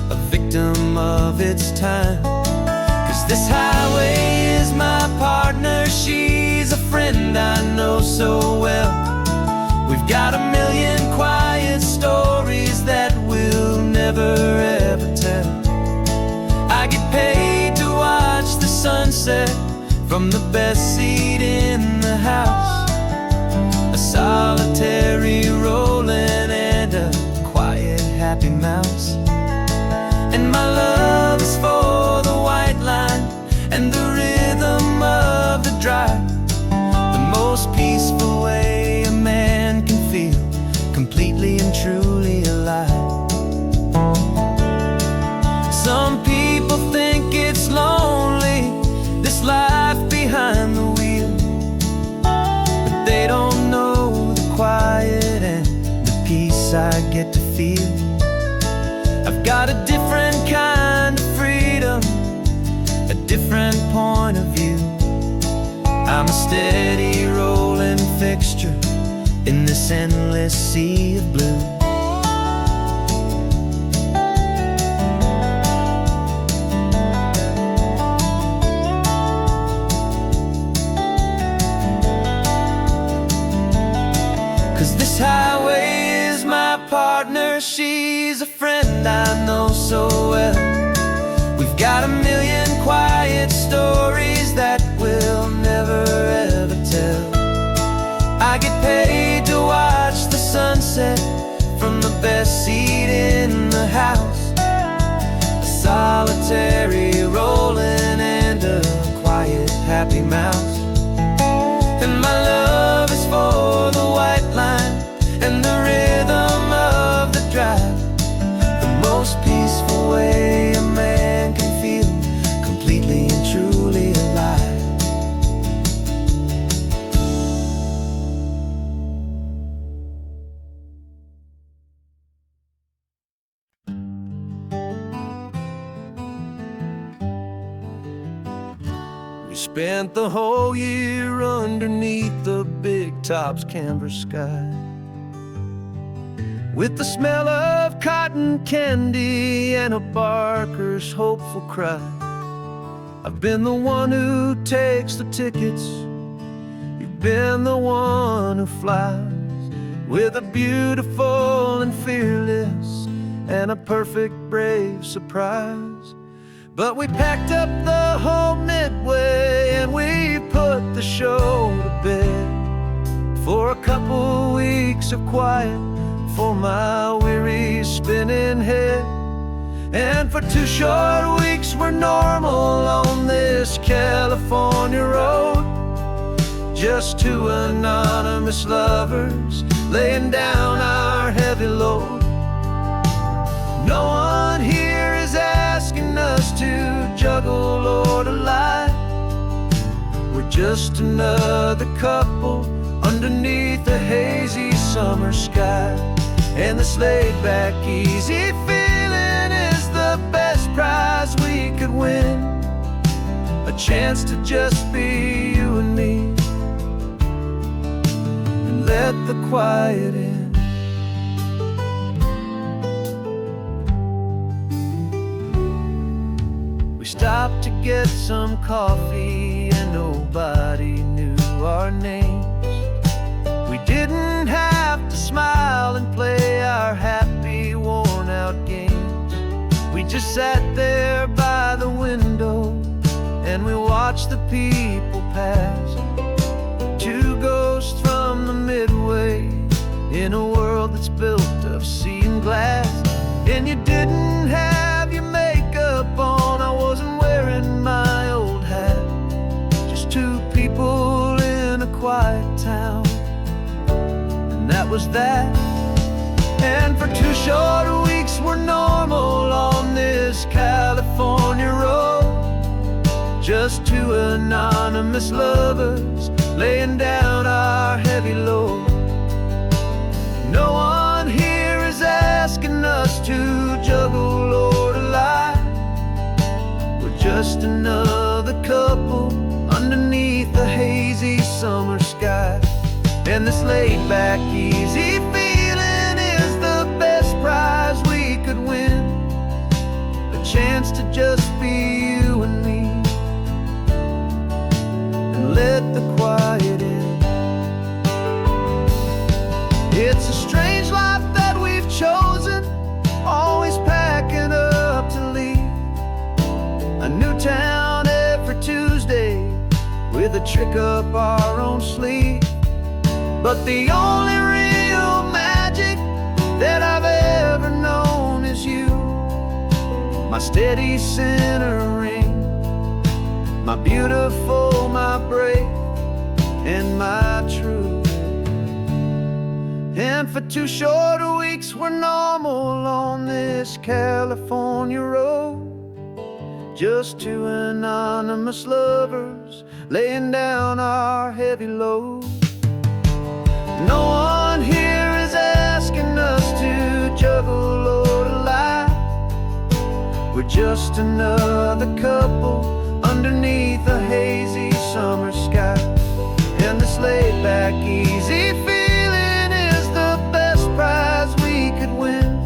a victim of its time. 'Cause this highway is my partner, she's a friend I know so well. We've got a million quiet stories that we'll never ever tell. I get paid to watch the sunset from the best seat in the house, a solitary rolling and a quiet happy mouse. And my love is for the white line and the rhythm of the drive, the most peaceful way a man can feel completely and truly alive. Some people think it's lonely, this life behind the wheel, but they don't know the quiet and the peace I get to feel. I've got a different kind of freedom, a different point of view. I'm a steady rolling fixture in this endless sea of blue. 'Cause this highway is my partner, she's a friend I know so well. We've got a million quiet stories that we'll never ever tell. I get paid to watch the sunset from the best seat in the house, a solitary rolling and a quiet happy mouse. And my love is for the white line and the rhythm of the drive, the most peaceful way a man can feel completely and truly alive. We spent the whole year underneath the big top's canvas sky, with the smell of cotton candy and a barker's hopeful cry. I've been the one who takes the tickets, you've been the one who flies, with a beautiful and fearless and a perfect brave surprise. But we packed up the whole Midway and we put the show to bed, for a couple weeks of quiet for my weary spinning head. And for 2 short weeks we're normal on this California road, just 2 anonymous lovers laying down our heavy load. No one here is asking us to juggle or to lie, we're just another couple underneath a hazy summer sky. And this laid-back, easy feeling is the best prize we could win, a chance to just be you and me, and let the quiet in. We stopped to get some coffee and nobody knew our names. We didn't have to smile and play our happy, worn-out games. We just sat there by the window and we watched the people pass, 2 ghosts from the Midway in a world that's built of sea and glass. And you didn't have your makeup on, I wasn't wearing my old hat, just 2 people in a quiet town. And that was that. And for 2 short weeks we're normal on this California road. Just 2 anonymous lovers laying down our heavy load. No one here is asking us to juggle or to lie. We're just another couple underneath the hazy summer sky. And this laid-back, easy feeling is the best prize we could win. A chance to just be you and me, and let the quiet in. It's a strange life that we've chosen, always packing up to leave. A new town every Tuesday, with a trick up our own sleeve. But the only real magic that I've ever known is you. My steady centering, my beautiful, my brave, and my true. And for 2 short weeks we're normal on this California road. Just 2 anonymous lovers laying down our heavy load. No one here is asking us to juggle or to lie. We're just another couple underneath a hazy summer sky. And this laid-back, easy feeling is the best prize we could win.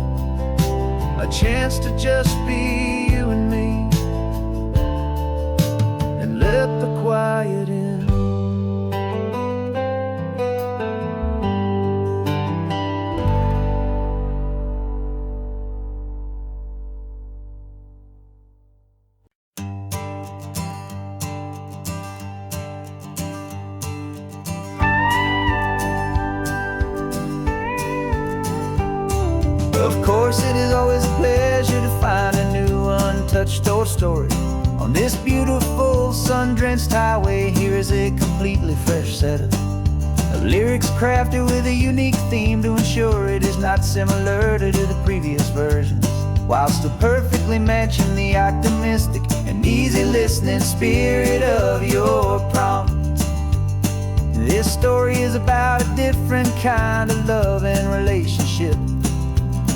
A chance to just be you and me, and let the quiet in. Of course, it is always a pleasure to find a new untouched old story. On this beautiful sun-drenched highway, here is a completely fresh set of lyrics crafted with a unique theme to ensure it is not similar to the previous versions, while still perfectly matching the optimistic and easy listening spirit of your prompt. This story is about a different kind of love and relationship.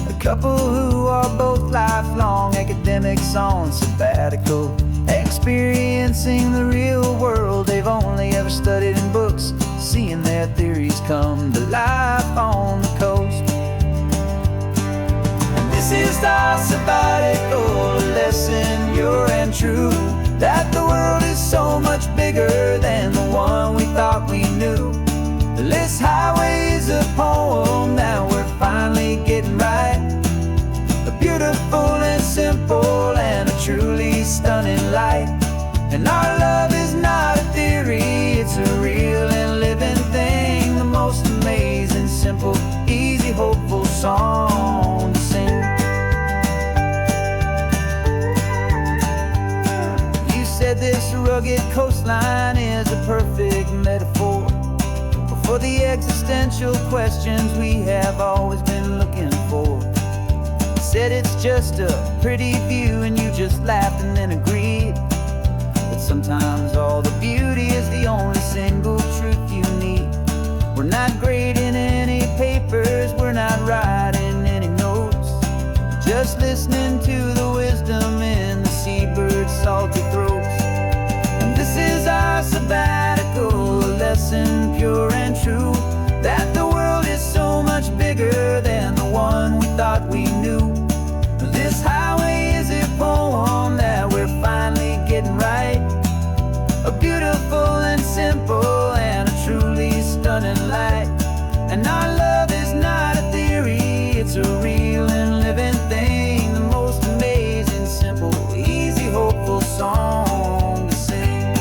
A couple who are both lifelong academics on sabbatical, experiencing the real world they've only ever studied in books, seeing their theories come to life on the coast. And this is our sabbatical lesson, pure and true, that the world is so much bigger than the one we thought we knew. This highway is a poem that we're finally getting right. A beautiful and simple and a truly stunning light. And our love is not a theory, it's a real and living thing. The most amazing, simple, easy, hopeful song to sing. You said this rugged coastline is a perfect metaphor for the existential questions we have always been looking for. You said it's just a pretty view and you just laughed and then agreed. But sometimes all the beauty is the only single truth you need. We're not grading any papers, we're not writing any notes, just listening to the wisdom in the seabird's salty throats. And this is our sabbatical lesson, pure and true, that the world is so much bigger than the one we thought we knew. This highway is a poem that we're finally getting right. A beautiful and simple and a truly stunning light. And our love is not a theory, it's a real and living thing. The most amazing, simple, easy, hopeful song to sing.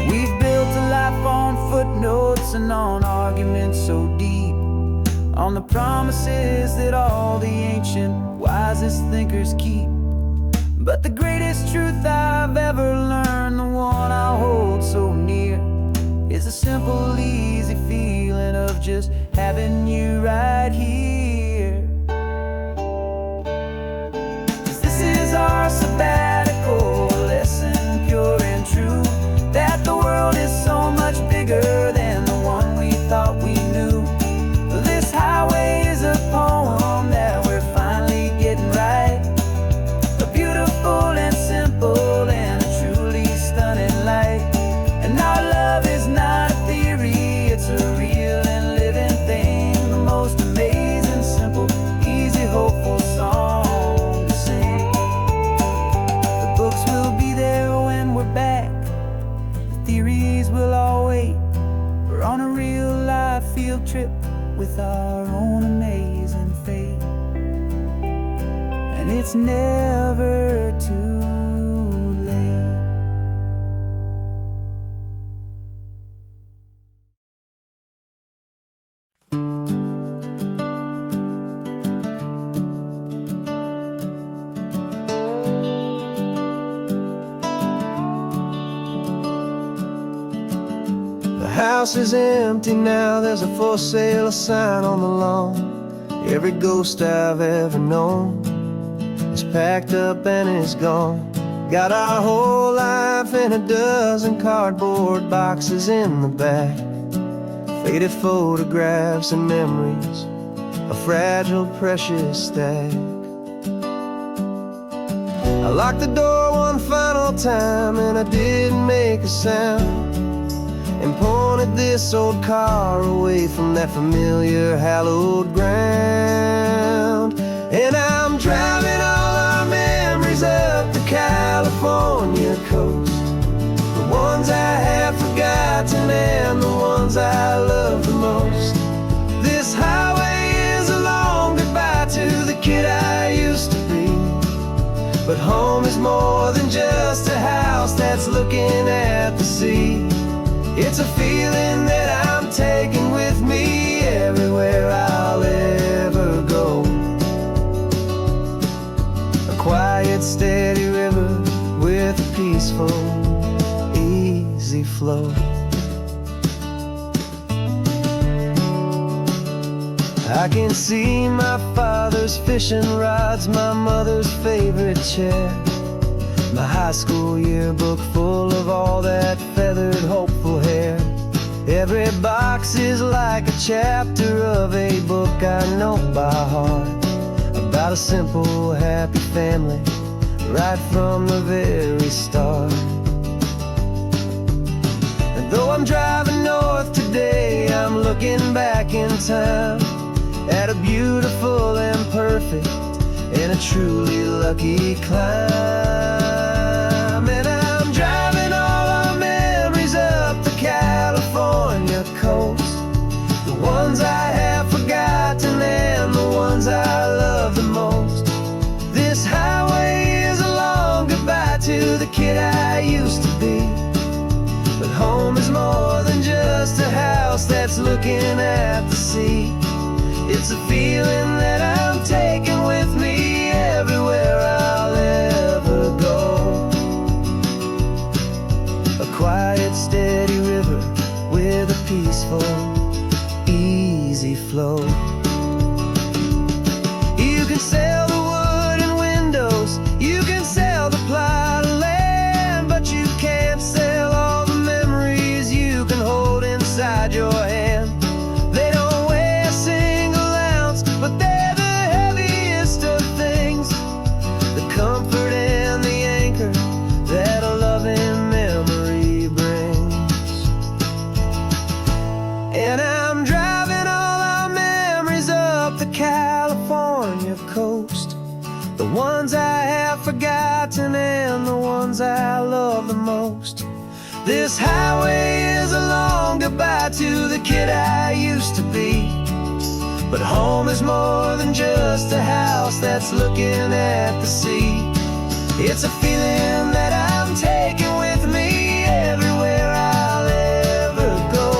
We've built a life on footnotes and on arguments so deep, on the promises that all the ancient, wisest thinkers keep. But the greatest truth I've ever learned, the one I hold so near, a simple, easy feeling of just having you right here. 'Cause this is our sabbatical lesson, pure and true, that the world is so much bigger than the one we thought we knew. This highway is a poem that we're finally getting right, a beautiful and simple and a truly stunning light. And our love is not a theory, it's a real and living thing, the most amazing, simple, easy, hopeful song to sing. The books will be there when we're back, the theories will all wait. We're on a real life field trip with our own amazing fate, and it's never too late. The house is empty now, there's a for sale sign on the lawn. Every ghost I've ever known is packed up and is gone. Got our whole life in a dozen cardboard boxes in the back, faded photographs and memories, a fragile, precious stack. I locked the door one final time and I didn't make a sound, and pointed this old car away from that familiar hallowed ground. And I'm driving all our memories up the California coast, the ones I have forgotten and the ones I love the most. This highway is a long goodbye to the kid I used to be, but home is more than just a house that's looking at the sea. It's a feeling that I'm taking with me everywhere I'll ever go. A quiet, steady river with a peaceful, easy flow. I can see my father's fishing rods, my mother's favorite chair, my high school yearbook full of all that feathered, hopeful hair. Every box is like a chapter of a book I know by heart, about a simple, happy family right from the very start. And though I'm driving north today, I'm looking back in time at a beautiful and perfect and a truly lucky climb. And I'm driving all our memories up the California coast, the ones I have forgotten and the ones I love the most. This highway is a long goodbye to the kid I used to be, but home is more than just a house that's looking at the sea. It's a feeling that I'm taking with me everywhere I'll ever go. A quiet, steady river with a peaceful, easy flow. You can sell the wood and windows, you can sell the plot of land, but you can't sell all the memories you can hold inside your hand. They don't weigh a single ounce, but they're the heaviest of things, the comfort and the anchor that a loving memory brings. And I'm driving all our memories up the California coast, the ones I have forgotten and the ones I love the most. This highway is a long goodbye to the kid I used to be, but home is more than just a house that's looking at the sea. It's a feeling that I'm taking with me everywhere I'll ever go.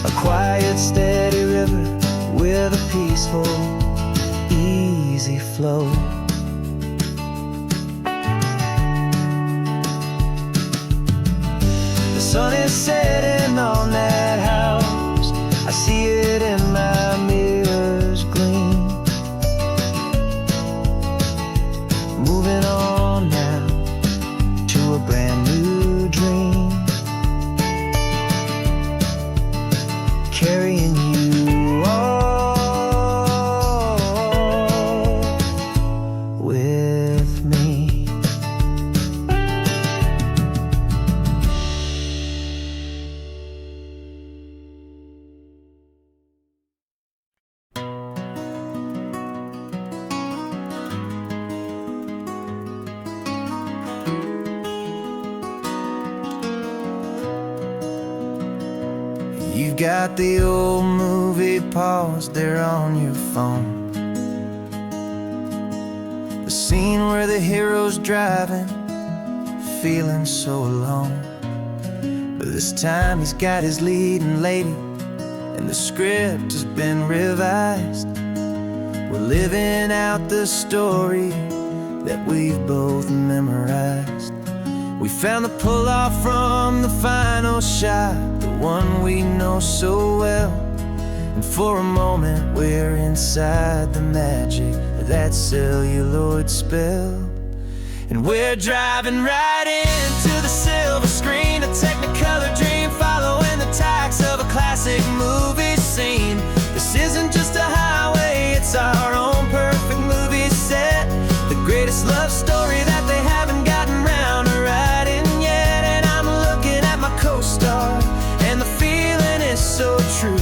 A quiet, steady river with a peaceful, easy flow. The sun is setting on that house. I see it in my mirror's gleam. Moving on now to a brand new dream. Carrying you all with me. You got the old movie paused there on your phone. The scene where the hero's driving, feeling so alone. But this time he's got his leading lady, and the script has been revised. We're living out the story that we've both memorized. We found the pull-off from the final shot, the one we know so well. And for a moment we're inside the magic of that celluloid spell. And we're driving right into the silver screen, a Technicolor dream, following the tacks of a classic movie scene. This isn't just a highway, it's our own perfect movie set. The greatest love story that they haven't gotten round to writing yet. And I'm looking at my co-star, and the feeling is so true.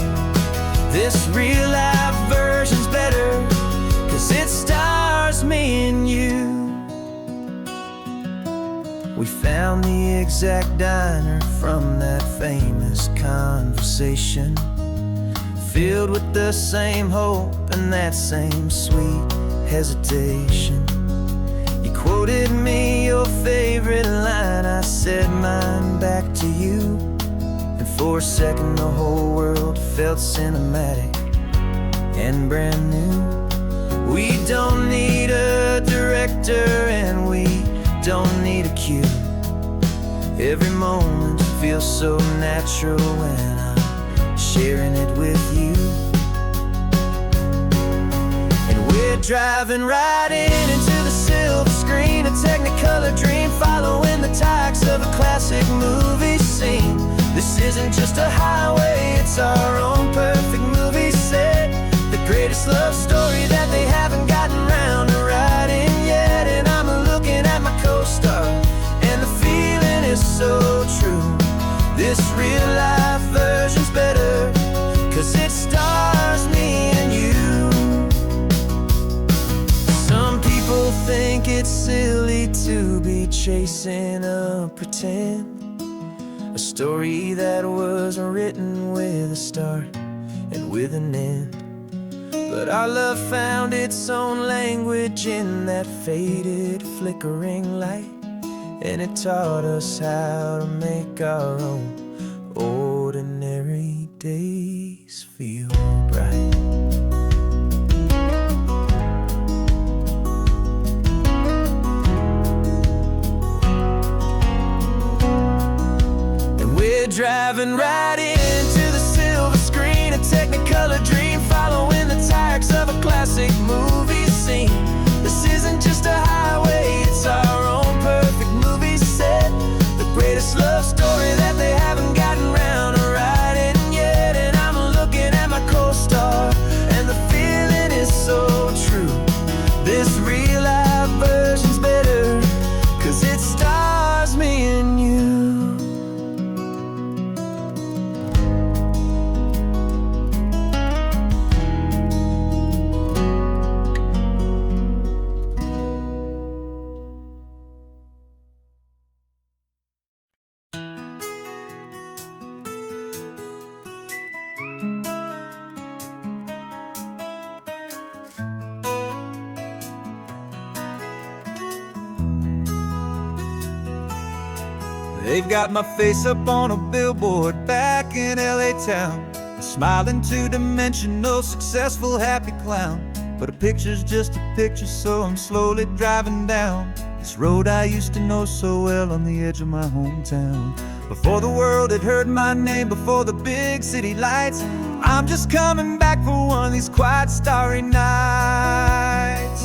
This real life version's better, 'cause it stars me and you. We found the exact diner from that famous conversation, filled with the same hope and that same sweet hesitation. You quoted me your favorite line, I said mine back to you. And for a second the whole world felt cinematic and brand new. We don't need a director and we don't need a cue. Every moment feels so natural when I'm sharing it with you. And we're driving right into the silver screen, a Technicolor dream, following the tacks of a classic movie scene. This isn't just a highway, it's our own perfect movie set. The greatest love story that they haven't gotten round to writing yet. And I'm looking at my co-star, and the feeling is so true. This real life version's better, 'cause it stars me and you. Some people think it's silly to be chasing a pretend, a story that was written with a start and with an end. But our love found its own language in that faded, flickering light, and it taught us how to make our own ordinary days feel bright. And we're driving right into the silver screen, a Technicolor dream, following the tacks of a classic movie scene. This isn't just a highway, it's our own perfect movie set. The greatest love story that they haven't gotten round to writing yet. And I'm looking at my co-star, and the feeling is so true. This real life version's better, 'cause it stars me and you. They've got my face up on a billboard back in LA town, a smiling two-dimensional, successful, happy clown. But a picture's just a picture, so I'm slowly driving down this road I used to know so well on the edge of my hometown. before the world had heard my name, before the big city lights. I'm just coming back for one of these quiet starry nights.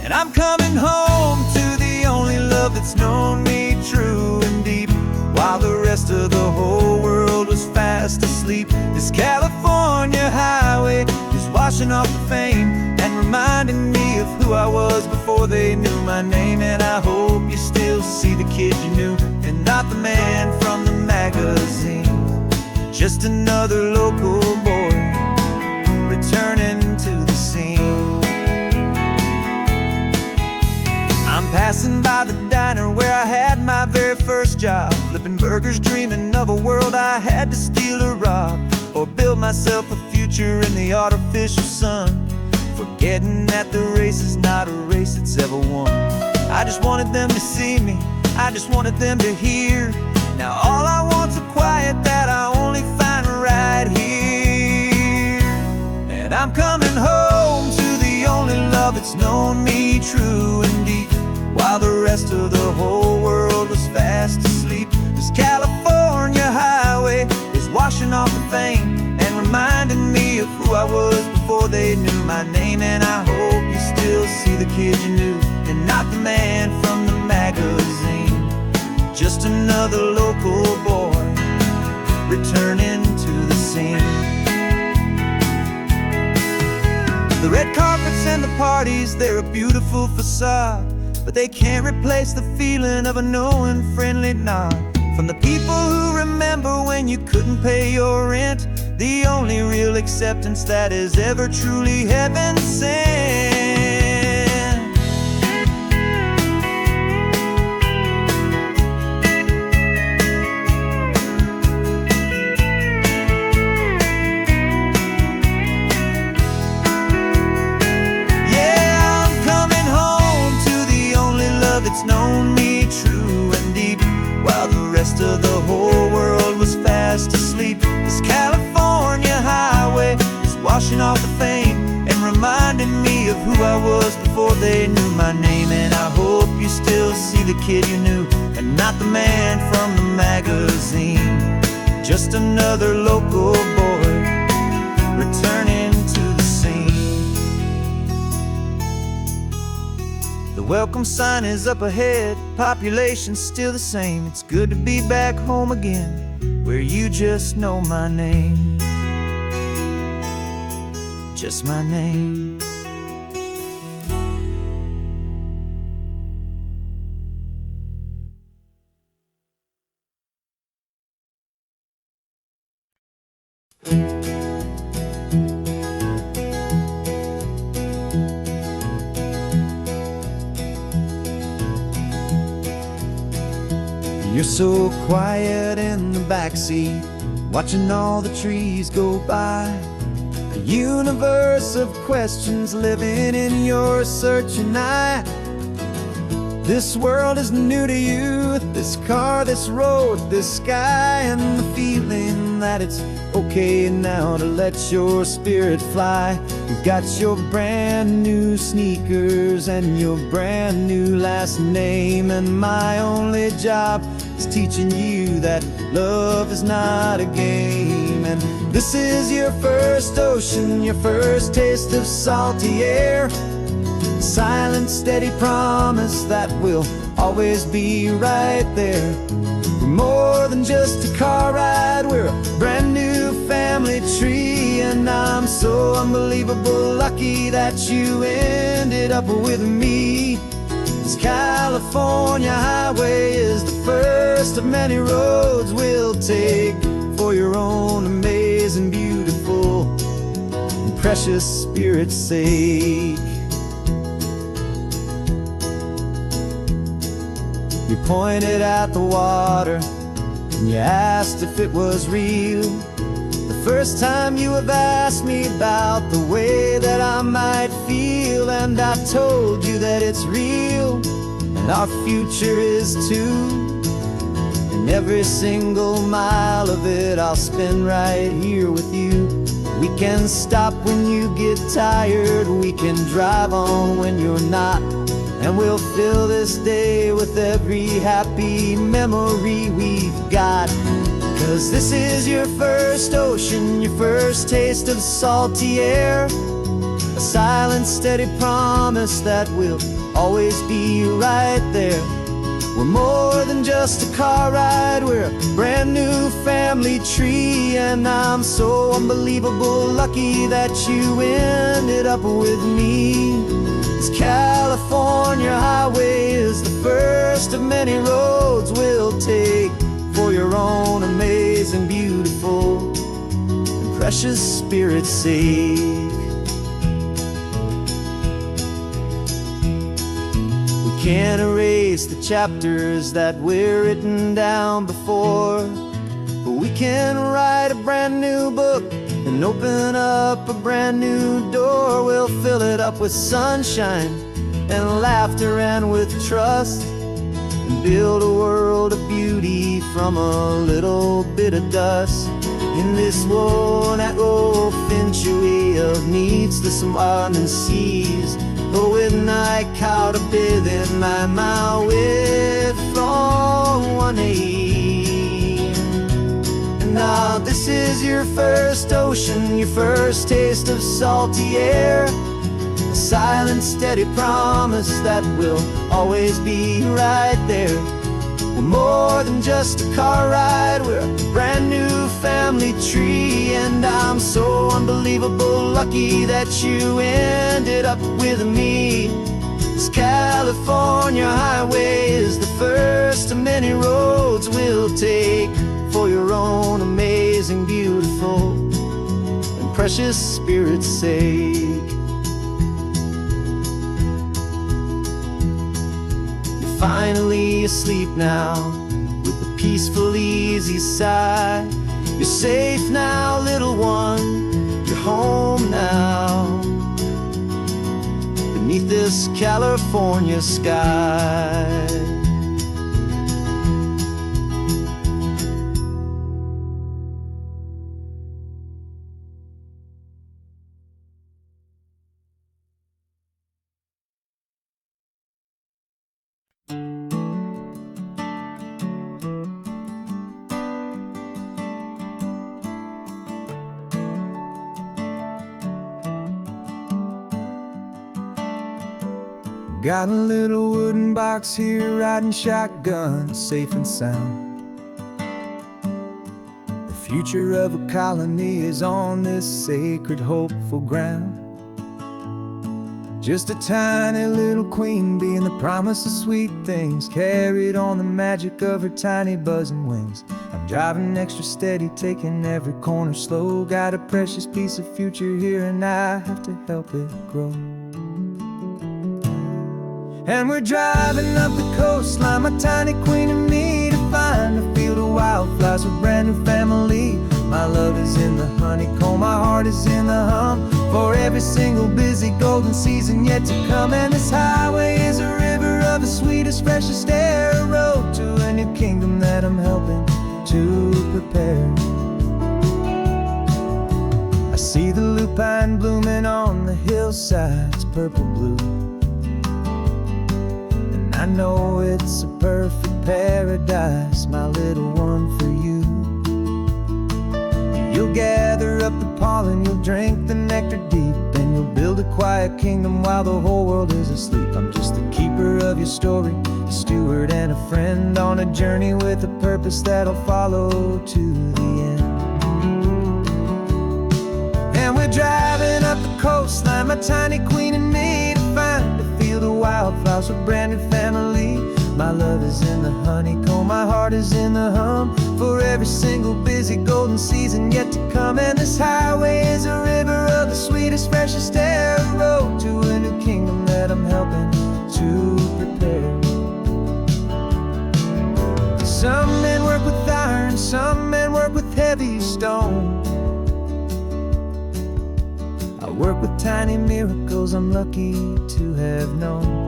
And I'm coming home to the only love that's known me true and deep, while the rest of the whole world was fast asleep. This California highway is washing off the fame and reminding me of who I was before they knew my name. And I hope you still see the kid you knew, and not the man from the magazine. Just another local boy returning to the scene. I'm passing by the diner where I had my very first job, flipping burgers, dreaming of a world I had to steal or rob, or build myself a future in the artificial sun, forgetting that the race is not a race that's ever won. I just wanted them to see me, I just wanted them to hear. Now all I want's a quiet that I only find right here. And I'm coming home to the only love that's known me true and deep, while the rest of the whole world was fast asleep. This California highway is washing off the fame and reminding me of who I was before they knew my name. And I hope you still see the kid you knew, and not the man from the magazine. Just another local boy returning to the scene. The red carpets and the parties, they're a beautiful facade, but they can't replace the feeling of a knowing friendly nod from the people who remember when you couldn't pay your rent. The only real acceptance that is ever truly heaven sent. It's known me true and deep, while the rest of the whole world was fast asleep. This California highway is washing off the fame and reminding me of who I was before they knew my name. And I hope you still see the kid you knew, and not the man from the magazine. Just another local boy returning to the scene. The welcome sign is up ahead, population's still the same. It's good to be back home again, where you just know my name. Just my name. You're so quiet in the backseat, watching all the trees go by. A universe of questions living in your searching eye. This world is new to you, this car, this road, this sky, and the feeling that it's okay now to let your spirit fly. You've got your brand new sneakers and your brand new last name, and my only job is teaching you that love is not a game. And this is your first ocean, your first taste of salty air. Silent, steady promise that we'll always be right there. We're more than just a car ride, we're a brand new family tree. And I'm so unbelievable lucky that you ended up with me. This California highway is the first of many roads we'll take for your own amazing, beautiful, and precious spirit's sake. You pointed at the water and you asked if it was real. The first time you have asked me about the way that I might feel, and I told you that it's real and our future is too. And every single mile of it I'll spend right here with you. We can stop when you get tired, we can drive on when you're not, and we'll fill this day with every happy memory we've got. 'Cause this is your first ocean, your first taste of salty air. A silent, steady promise that we'll always be right there. We're more than just a car ride, we're a brand new family tree. And I'm so unbelievable lucky that you ended up with me. This California highway is the first of many roads we'll take for your own amazing, beautiful, and precious spirit's sake. Can't erase the chapters that we're written down before, but we can write a brand new book and open up a brand new door. We'll fill it up with sunshine and laughter and with trust, and build a world of beauty from a little bit of dust. In this world that century of needs the surrounding seas. Oh, when I caught a bit in my mouth with from one aim. And now this is your first ocean, your first taste of salty air. A silent, steady promise that we'll always be right there. We're more than just a car ride, we're a brand new family tree. And I'm so unbelievable lucky that you ended up with me. This California highway is the first of many roads we'll take for your own amazing, beautiful, and precious spirit's sake. Finally asleep now, with a peaceful, easy sigh. You're safe now, little one, you're home now, beneath this California sky. Got a little wooden box here, riding shotgun, safe and sound. The future of a colony is on this sacred, hopeful ground. Just a tiny little queen bee and the promise of sweet things, carried on the magic of her tiny buzzing wings. I'm driving extra steady, taking every corner slow. Got a precious piece of future here and I have to help it grow. And we're driving up the coastline, my tiny queen and me, to find a field of wildflowers with brand new family. My love is in the honeycomb, my heart is in the hum, for every single busy golden season yet to come. And this highway is a river of the sweetest, freshest air, a road to a new kingdom that I'm helping to prepare. I see the lupine blooming on the hillsides, purple blue. I know it's a perfect paradise, my little one, for you. You'll gather up the pollen, you'll drink the nectar deep, and you'll build a quiet kingdom while the whole world is asleep. I'm just the keeper of your story, a steward and a friend, on a journey with a purpose that'll follow to the end. And we're driving up the coastline, my tiny queen and me, to find a field of wildflowers with brand new family. My love is in the honeycomb, my heart is in the hum, for every single busy golden season yet to come. And this highway is a river of the sweetest, freshest air, a road to a new kingdom that I'm helping to prepare. Some men work with iron, some men work with heavy stone. I work with tiny miracles I'm lucky to have known.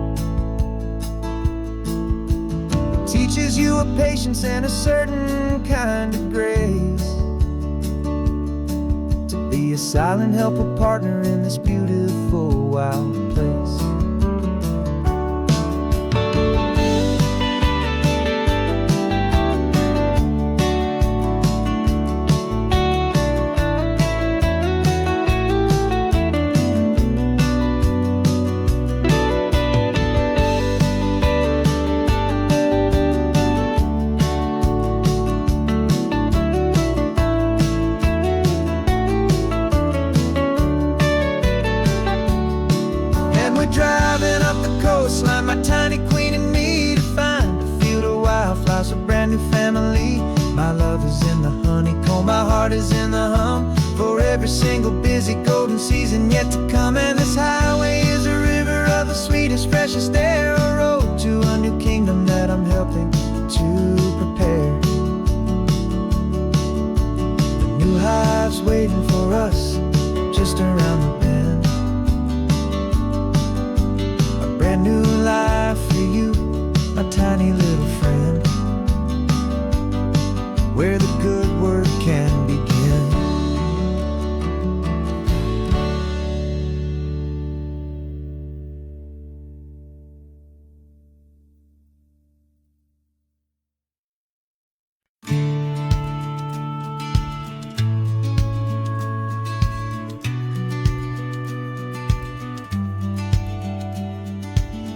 It teaches you a patience and a certain kind of grace, to be a silent helper partner in this beautiful wild place. every single busy golden season yet to come. And this highway is a river of the sweetest, freshest air, a road to a new kingdom that I'm helping to prepare. The new hive's waiting for us just around the bend. A brand new life for you, my tiny little friend, where the good work can begin.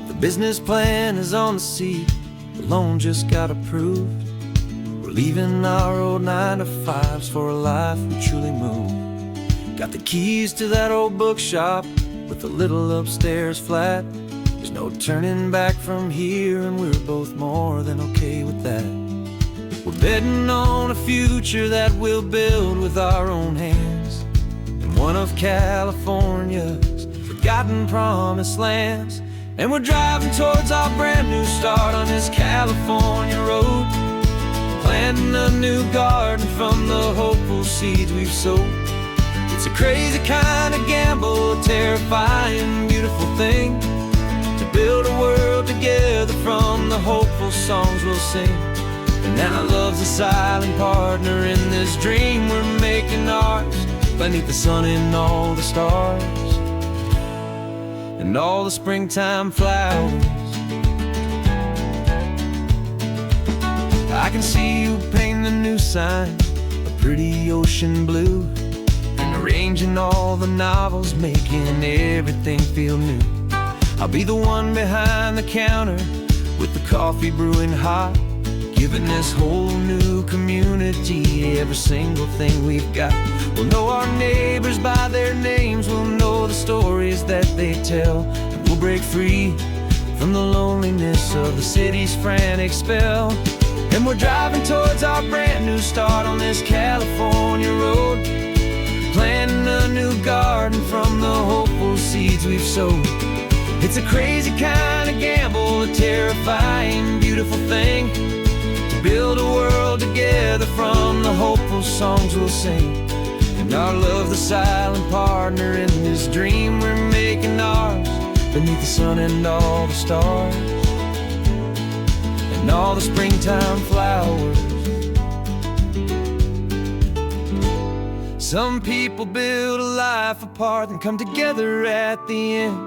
The business plan is on the seat, the loan just got approved. We're leaving our old 9-to-5s for a life we truly move. Got the keys to that old bookshop with a little upstairs flat. There's no turning back from here, and we're both more than okay with that. We're betting on a future that we'll build with our own hands in one of California's forgotten promised lands. And we're driving towards our brand new start on this California road, planting a new garden from the hopeful seeds we've sowed. It's a crazy kind of gamble, a terrifying, beautiful thing, to build a world together from the hopeful songs we'll sing. And now love's a silent partner in this dream we're making ours, beneath the sun and all the stars and all the springtime flowers. I can see you painting a new sign, a pretty ocean blue, and arranging all the novels, making everything feel new. I'll be the one behind the counter with the coffee brewing hot, giving this whole new community every single thing we've got. We'll know our neighbors by their names, we'll know the stories that they tell, and we'll break free from the loneliness of the city's frantic spell. And we're driving towards our brand new start on this California road, planting a new garden from the hopeful seeds we've sowed. It's a crazy kind of gamble, a terrifying, beautiful thing, to build a world together from the hopeful songs we'll sing. And our love, the silent partner in this dream we're making ours, beneath the sun and all the stars and all the springtime flowers. Some people build a life apart and come together at the end,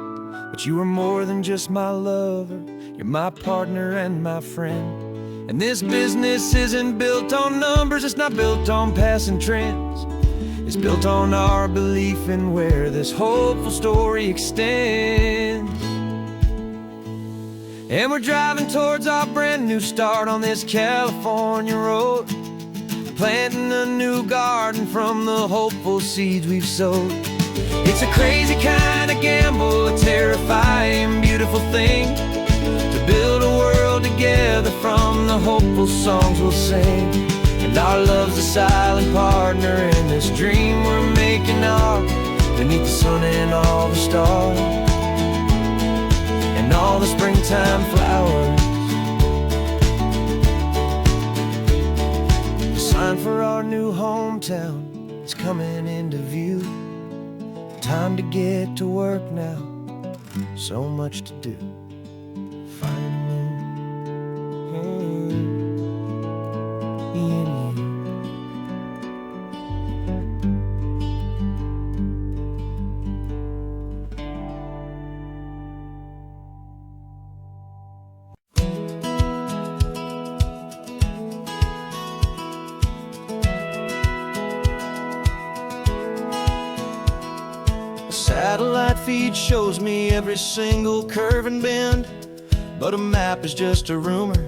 but you are more than just my lover, you're my partner and my friend. And this business isn't built on numbers, it's not built on passing trends. It's built on our belief in where this hopeful story extends. And we're driving towards our brand new start on this California road, planting a new garden from the hopeful seeds we've sowed. It's a crazy kind of gamble, a terrifying, beautiful thing, to build a world together from the hopeful songs we'll sing. And our love's a silent partner in this dream we're making ours, beneath the sun and all the stars and all the springtime flowers. The sign for our new hometown is coming into view. Time to get to work now, so much to do. Satellite feed shows me every single curve and bend, but a map is just a rumor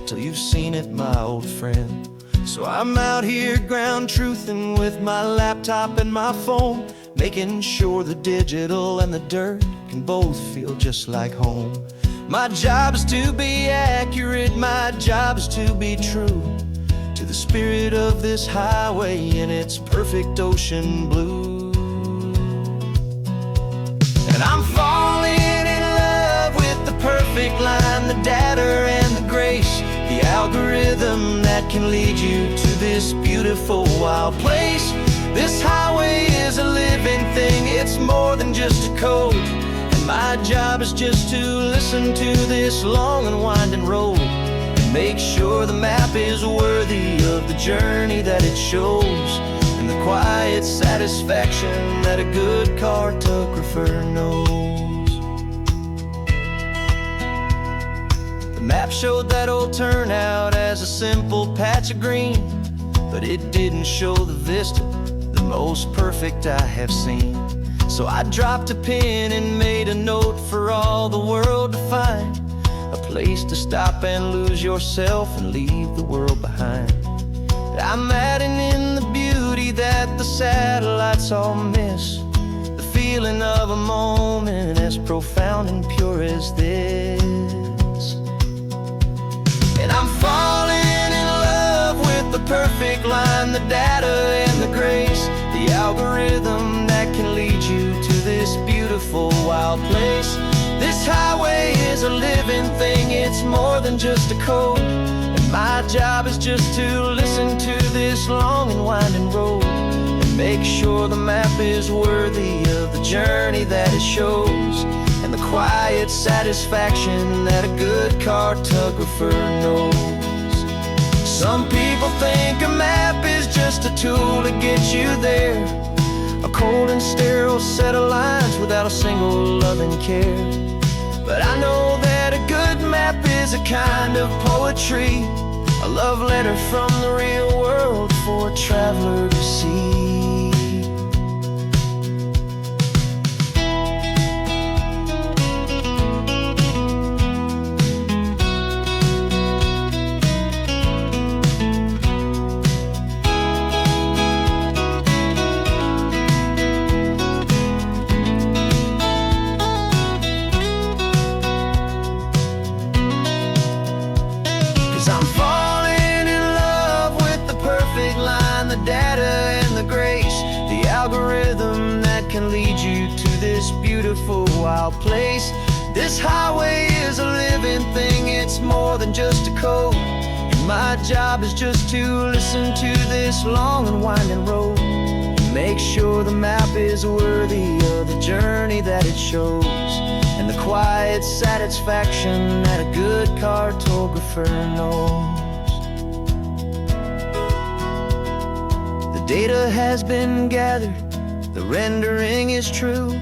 till you've seen it, my old friend. So I'm out here ground truthing with my laptop and my phone, making sure the digital and the dirt can both feel just like home. My job is to be accurate, my job is to be true to the spirit of this highway in its perfect ocean blue. And I'm falling in love with the perfect line, the data and the grace, the algorithm that can lead you to this beautiful wild place. This highway is a living thing, it's more than just a code. And my job is just to listen to this long and winding road and make sure the map is worthy of the journey that it shows, and the quiet satisfaction that a good cartographer knows. The map showed that old turnout as a simple patch of green, but it didn't show the vista, the most perfect I have seen. So I dropped a pin and made a note for all the world to find, a place to stop and lose yourself and leave the world behind. I'm adding in the beauty that the satellites all miss, the feeling of a moment as profound and pure as this. And I'm falling in love with the perfect line, the data and the grace, the algorithm that can lead you to this beautiful wild place. This highway is a living thing, it's more than just a code. And my job is just to listen to this long and winding road and make sure the map is worthy of the journey that it shows, and the quiet satisfaction that a good cartographer knows. Some people think a map is just a tool to get you there, a cold and sterile set of lines without a single loving care. But I know that a good map is a kind of poetry, a love letter from the real world for a traveler to see. 'Cause I'm falling in love with the perfect line, the data and the grace, the algorithm that can lead you to this beautiful wild place. This highway is a living thing, it's more than just a code. And my job is just to listen to this long and winding road and make sure the map is worthy of the journey that it shows, and the quiet satisfaction that a good cartographer knows. The data has been gathered, the rendering is true.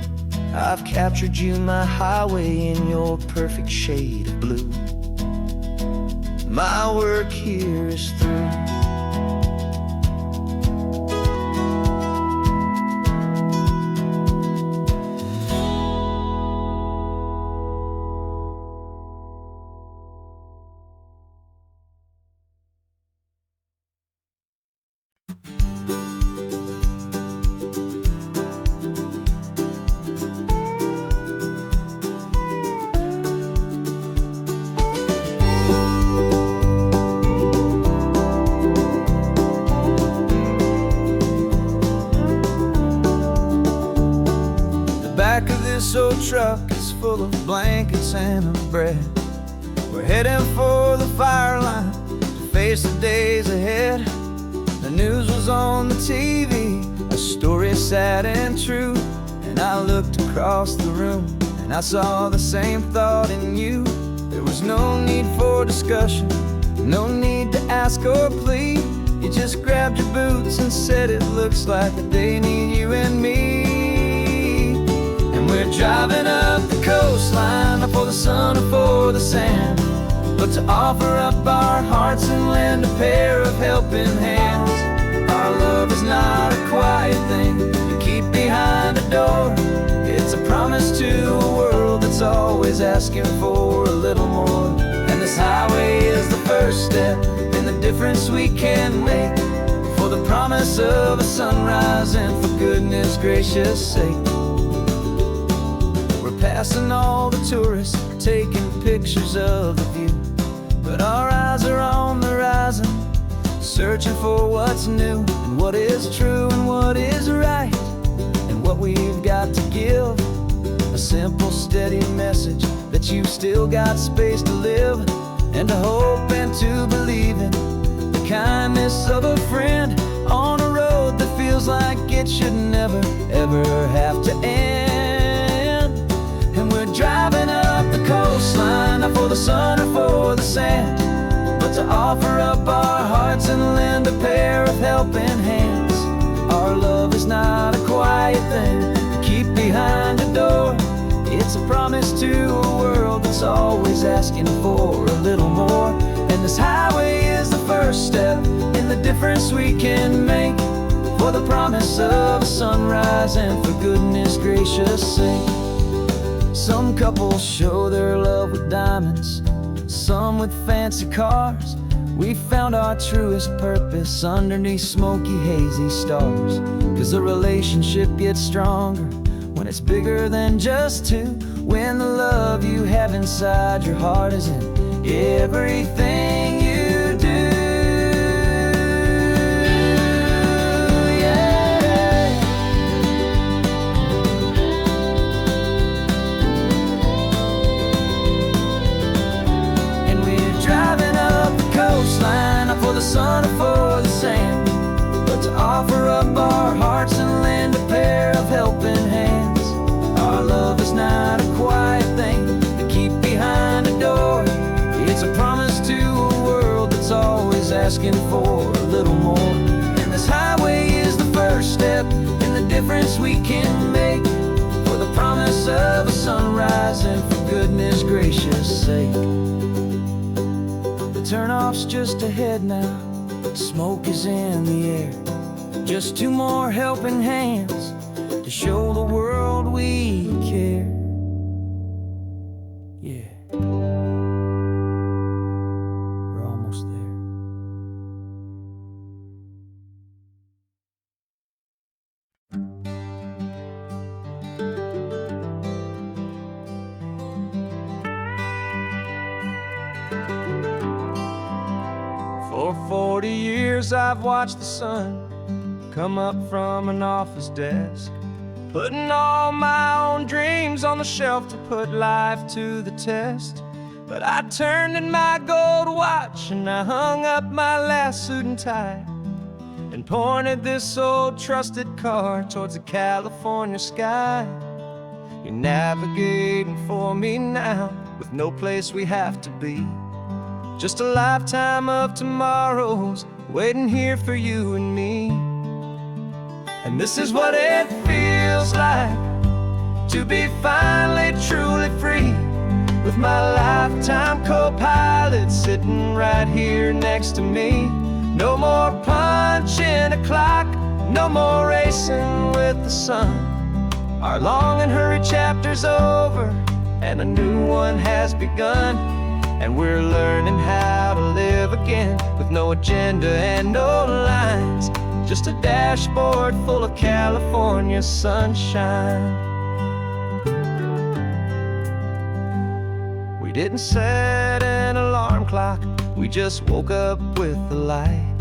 I've captured you, my highway, in your perfect shade of blue. My work here is through. Back of this old truck is full of blankets and a bread. We're heading for the fire line to face the days ahead. The news was on the TV, a story sad and true. And I looked across the room and I saw the same thought in you. There was no need for discussion, no need to ask or plead. You just grabbed your boots and said it looks like the day need you and me. We're driving up the coastline, not for the sun or for the sand, but to offer up our hearts and lend a pair of helping hands. Our love is not a quiet thing you keep behind a door. It's a promise to a world that's always asking for a little more. And this highway is the first step in the difference we can make, for the promise of a sunrise and for goodness gracious sake. Passing all the tourists, taking pictures of the view, but our eyes are on the horizon, searching for what's new, and what is true and what is right, and what we've got to give. A simple, steady message that you've still got space to live, and to hope and to believe in the kindness of a friend on a road that feels like it should never, ever have to end. And we're driving up the coastline, not for the sun or for the sand, but to offer up our hearts and lend a pair of helping hands. Our love is not a quiet thing to keep behind a door. It's a promise to a world that's always asking for a little more. And this highway is the first step in the difference we can make, for the promise of a sunrise and for goodness gracious sake. Some couples show their love with diamonds, some with fancy cars. We found our truest purpose underneath smoky, hazy stars. 'Cause a relationship gets stronger when it's bigger than just two, when the love you have inside your heart is in everything you do. Yeah. And we're driving up the coastline, not for the sun or for the sand, but to offer up our hearts and lend a pair of helping hands. Our love is not a quiet thing to keep behind a door. It's a promise to a world that's always asking for a little more. And this highway is the first step in the difference we can make, for the promise of a sunrise and for goodness gracious sake. The turnoff's just ahead now, smoke is in the air. Just two more helping hands to show the world we care. Yeah, we're almost there. For 40 years I've watched the sun come up from an office desk, putting all my own dreams on the shelf to put life to the test. But I turned in my gold watch and I hung up my last suit and tie, and pointed this old trusted car towards the California sky. You're navigating for me now with no place we have to be, just a lifetime of tomorrows waiting here for you and me. And this is what it feels like to be finally truly free, with my lifetime co-pilot sitting right here next to me. No more punching a clock, no more racing with the sun. Our long and hurried chapter's over and a new one has begun. And we're learning how to live again with no agenda and no lines, just a dashboard full of California sunshine. We didn't set an alarm clock, we just woke up with the light.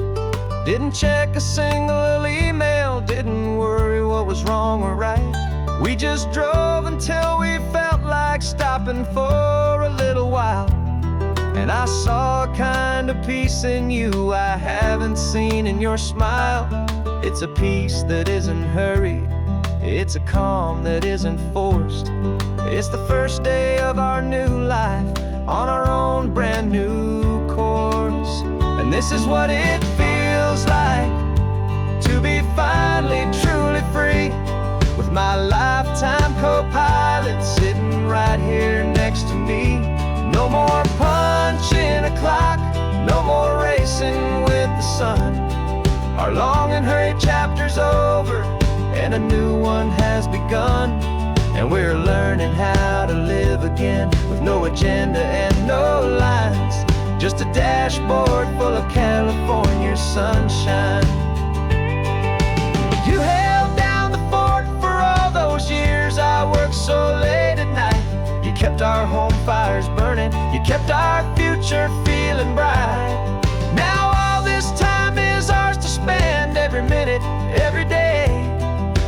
Didn't check a single email, didn't worry what was wrong or right. We just drove until we felt like stopping for a little while. And I saw a kind of peace in you I haven't seen in your smile. It's a peace that isn't hurried, it's a calm that isn't forced. It's the first day of our new life on our own brand new course. And this is what it feels like to be finally truly free, with my lifetime co-pilot sitting right here next to me. No more punching a clock, no more racing with the sun. Our long and hurried chapter's over and a new one has begun. And we're learning how to live again with no agenda and no lines, just a dashboard full of California sunshine. You held down the fort for all those years I worked so late at night. You kept our home fires burning, you kept our future feeling bright. Now all this time in every minute, every day.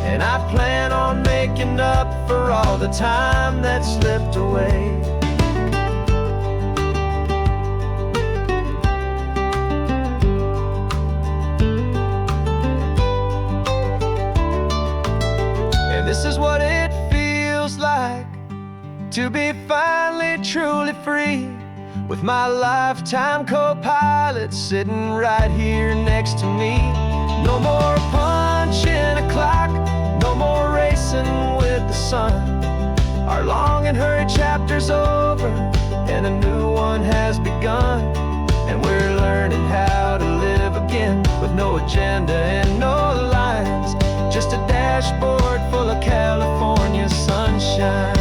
And I plan on making up for all the time that slipped away. And this is what it feels like to be finally truly free, with my lifetime co-pilot sitting right here next to me. No more punching a clock, no more racing with the sun. Our long and hurried chapter's over, and a new one has begun. And we're learning how to live again, with no agenda and no lines, just a dashboard full of California sunshine.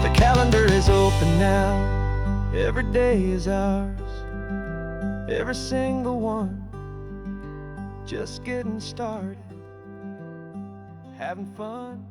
The calendar is open now, every day is ours, every single one, just getting started, having fun.